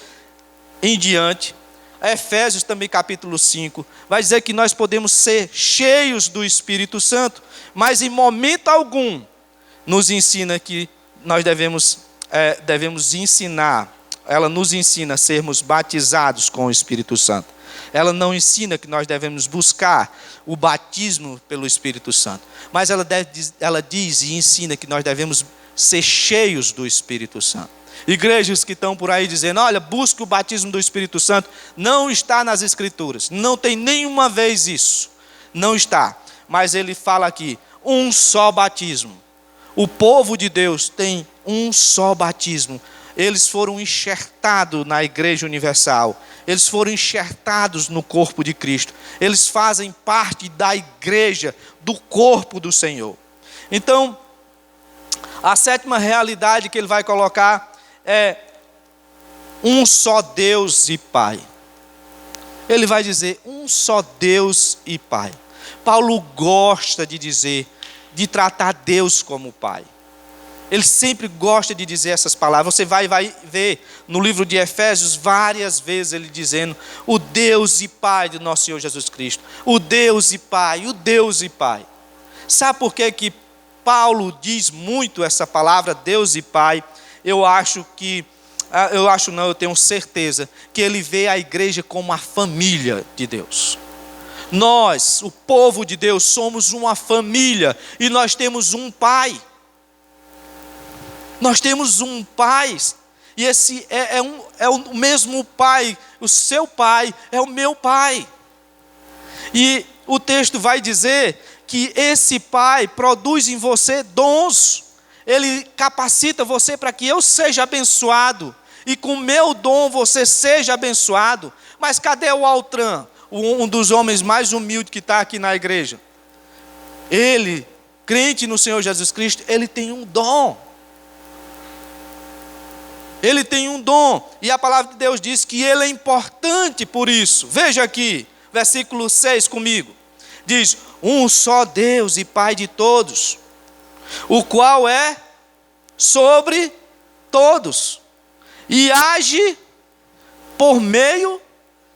em diante. Efésios também capítulo 5, vai dizer que nós podemos ser cheios do Espírito Santo, mas em momento algum nos ensina que nós devemos ensinar, ela nos ensina a sermos batizados com o Espírito Santo. Ela não ensina que nós devemos buscar o batismo pelo Espírito Santo, mas ela diz e ensina que nós devemos ser cheios do Espírito Santo. Igrejas que estão por aí dizendo, olha, busque o batismo do Espírito Santo, não está nas Escrituras, não tem nenhuma vez isso, não está. Mas ele fala aqui, um só batismo. O povo de Deus tem um só batismo. Eles foram enxertados na Igreja Universal, eles foram enxertados no corpo de Cristo, eles fazem parte da igreja, do corpo do Senhor. Então, a sétima realidade que ele vai colocar é um só Deus e Pai. Ele vai dizer um só Deus e Pai. Paulo gosta de dizer, de tratar Deus como Pai. Ele sempre gosta de dizer essas palavras. Você vai ver no livro de Efésios várias vezes ele dizendo o Deus e Pai do nosso Senhor Jesus Cristo. O Deus e Pai, o Deus e Pai. Sabe por que Paulo diz muito essa palavra Deus e Pai? Eu acho que eu acho não, eu tenho certeza, que ele vê a igreja como a família de Deus. Nós, o povo de Deus, somos uma família e nós temos um pai. Nós temos um pai, e esse é o mesmo pai, o seu pai é o meu pai. E o texto vai dizer que esse pai produz em você dons, ele capacita você para que eu seja abençoado, e com o meu dom você seja abençoado. Mas cadê o Altran, um dos homens mais humildes que está aqui na igreja? Ele, crente no Senhor Jesus Cristo, ele tem um dom. Ele tem um dom, e a palavra de Deus diz que ele é importante por isso. Veja aqui, versículo 6 comigo. Diz: um só Deus e Pai de todos, o qual é sobre todos, e age por meio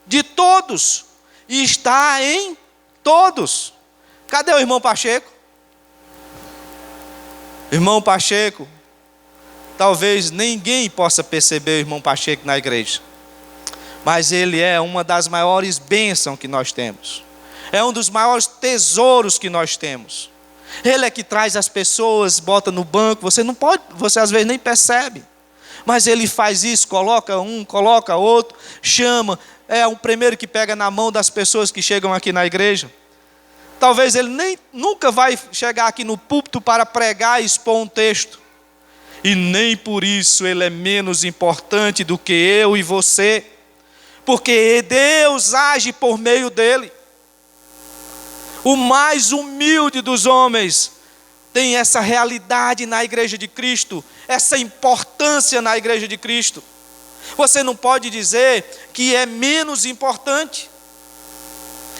de todos, e está em todos. Cadê o irmão Pacheco? Irmão Pacheco, talvez ninguém possa perceber o irmão Pacheco na igreja, mas ele é uma das maiores bênçãos que nós temos. É um dos maiores tesouros que nós temos. Ele é que traz as pessoas, bota no banco, você às vezes nem percebe. Mas ele faz isso, coloca um, coloca outro, chama, é o primeiro que pega na mão das pessoas que chegam aqui na igreja. Talvez ele nunca vai chegar aqui no púlpito para pregar e expor um texto. E nem por isso ele é menos importante do que eu e você. Porque Deus age por meio dele. O mais humilde dos homens tem essa realidade na igreja de Cristo, essa importância na igreja de Cristo. Você não pode dizer que é menos importante.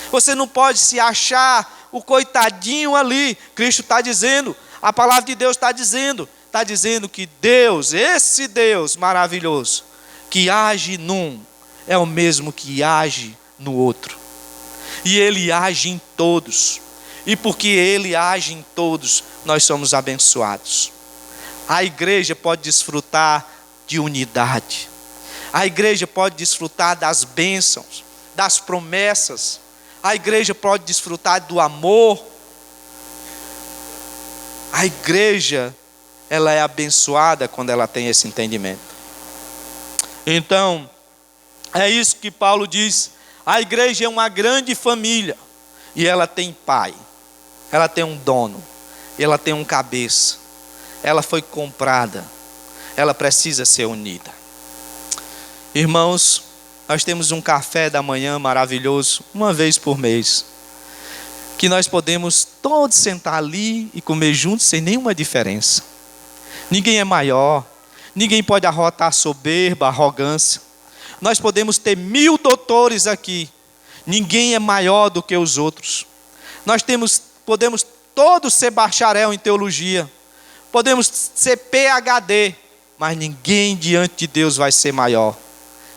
Você não pode se achar o coitadinho ali. Cristo está dizendo, a palavra de Deus está dizendo que Deus, esse Deus maravilhoso, que age num, é o mesmo que age no outro. E Ele age em todos. E porque Ele age em todos, nós somos abençoados. A igreja pode desfrutar de unidade. A igreja pode desfrutar das bênçãos, das promessas. A igreja pode desfrutar do amor. A igreja, ela é abençoada quando ela tem esse entendimento. Então, é isso que Paulo diz. A igreja é uma grande família. E ela tem pai. Ela tem um dono. Ela tem um cabeça. Ela foi comprada. Ela precisa ser unida. Irmãos, nós temos um café da manhã maravilhoso, uma vez por mês, que nós podemos todos sentar ali e comer juntos sem nenhuma diferença. Ninguém é maior, ninguém pode arrotar a soberba, a arrogância. Nós podemos ter 1000 doutores aqui, ninguém é maior do que os outros. Nós podemos todos ser bacharel em teologia, podemos ser PhD, mas ninguém diante de Deus vai ser maior.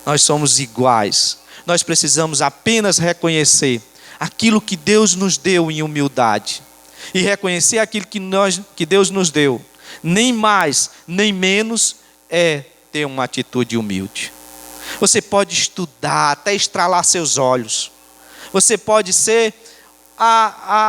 Nós somos iguais. Nós precisamos apenas reconhecer aquilo que Deus nos deu em humildade. E reconhecer aquilo que Deus nos deu. Nem mais, nem menos é ter uma atitude humilde. Você pode estudar, até estralar seus olhos. Você pode ser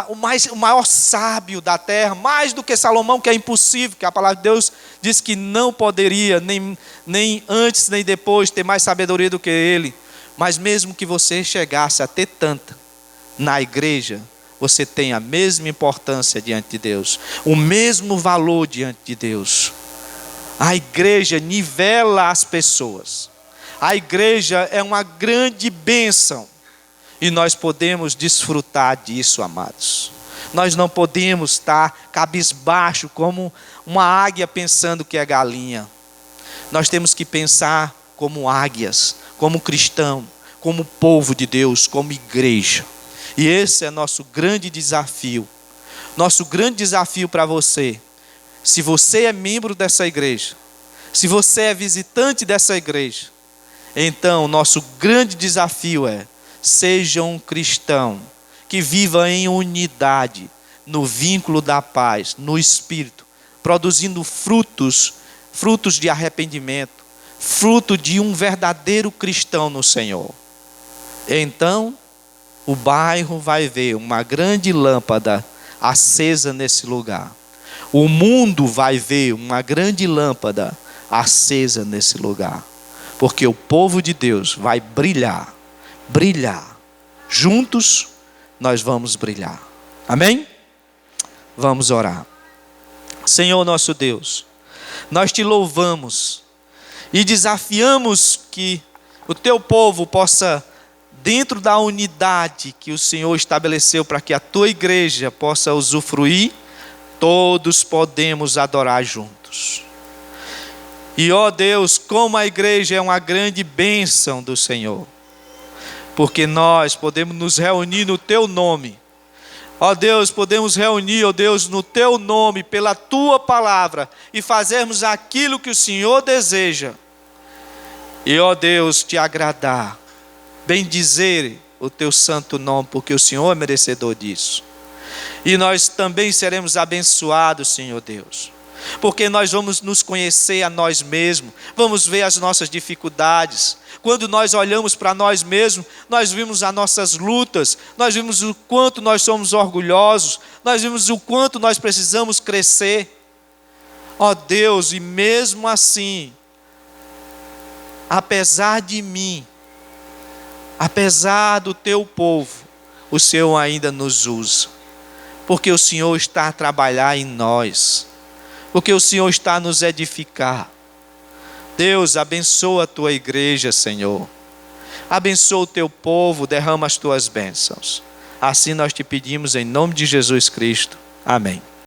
o maior sábio da terra, mais do que Salomão, que é impossível, que a palavra de Deus diz que não poderia, nem antes nem depois, ter mais sabedoria do que ele. Mas mesmo que você chegasse a ter tanta, na igreja, você tem a mesma importância diante de Deus, o mesmo valor diante de Deus. A igreja nivela as pessoas. A igreja é uma grande bênção. E nós podemos desfrutar disso, amados. Nós não podemos estar cabisbaixo como uma águia pensando que é galinha. Nós temos que pensar como águias, como cristão, como povo de Deus, como igreja. E esse é nosso grande desafio. Nosso grande desafio para você. Se você é membro dessa igreja, se você é visitante dessa igreja, então nosso grande desafio é: seja um cristão que viva em unidade, no vínculo da paz, no Espírito, produzindo frutos de arrependimento, fruto de um verdadeiro cristão no Senhor. Então, o bairro vai ver uma grande lâmpada acesa nesse lugar. O mundo vai ver uma grande lâmpada acesa nesse lugar. Porque o povo de Deus vai brilhar, brilhar. Juntos nós vamos brilhar. Amém? Vamos orar. Senhor nosso Deus, nós te louvamos e desafiamos que o teu povo possa, dentro da unidade que o Senhor estabeleceu para que a tua igreja possa usufruir, todos podemos adorar juntos. E ó Deus, como a igreja é uma grande bênção do Senhor, porque nós podemos nos reunir no teu nome. Ó Deus, podemos reunir, ó Deus, no teu nome, pela tua palavra, e fazermos aquilo que o Senhor deseja. E ó Deus, te agradar, bendizer o teu santo nome, porque o Senhor é merecedor disso. E nós também seremos abençoados, Senhor Deus, porque nós vamos nos conhecer a nós mesmos, vamos ver as nossas dificuldades. Quando nós olhamos para nós mesmos, nós vimos as nossas lutas, nós vimos o quanto nós somos orgulhosos, nós vimos o quanto nós precisamos crescer. Ó Deus, e mesmo assim, apesar de mim, apesar do teu povo, o Senhor ainda nos usa, porque o Senhor está a trabalhar em nós, porque o Senhor está a nos edificar. Deus, abençoa a tua igreja, Senhor. Abençoa o teu povo, derrama as tuas bênçãos. Assim nós te pedimos em nome de Jesus Cristo. Amém.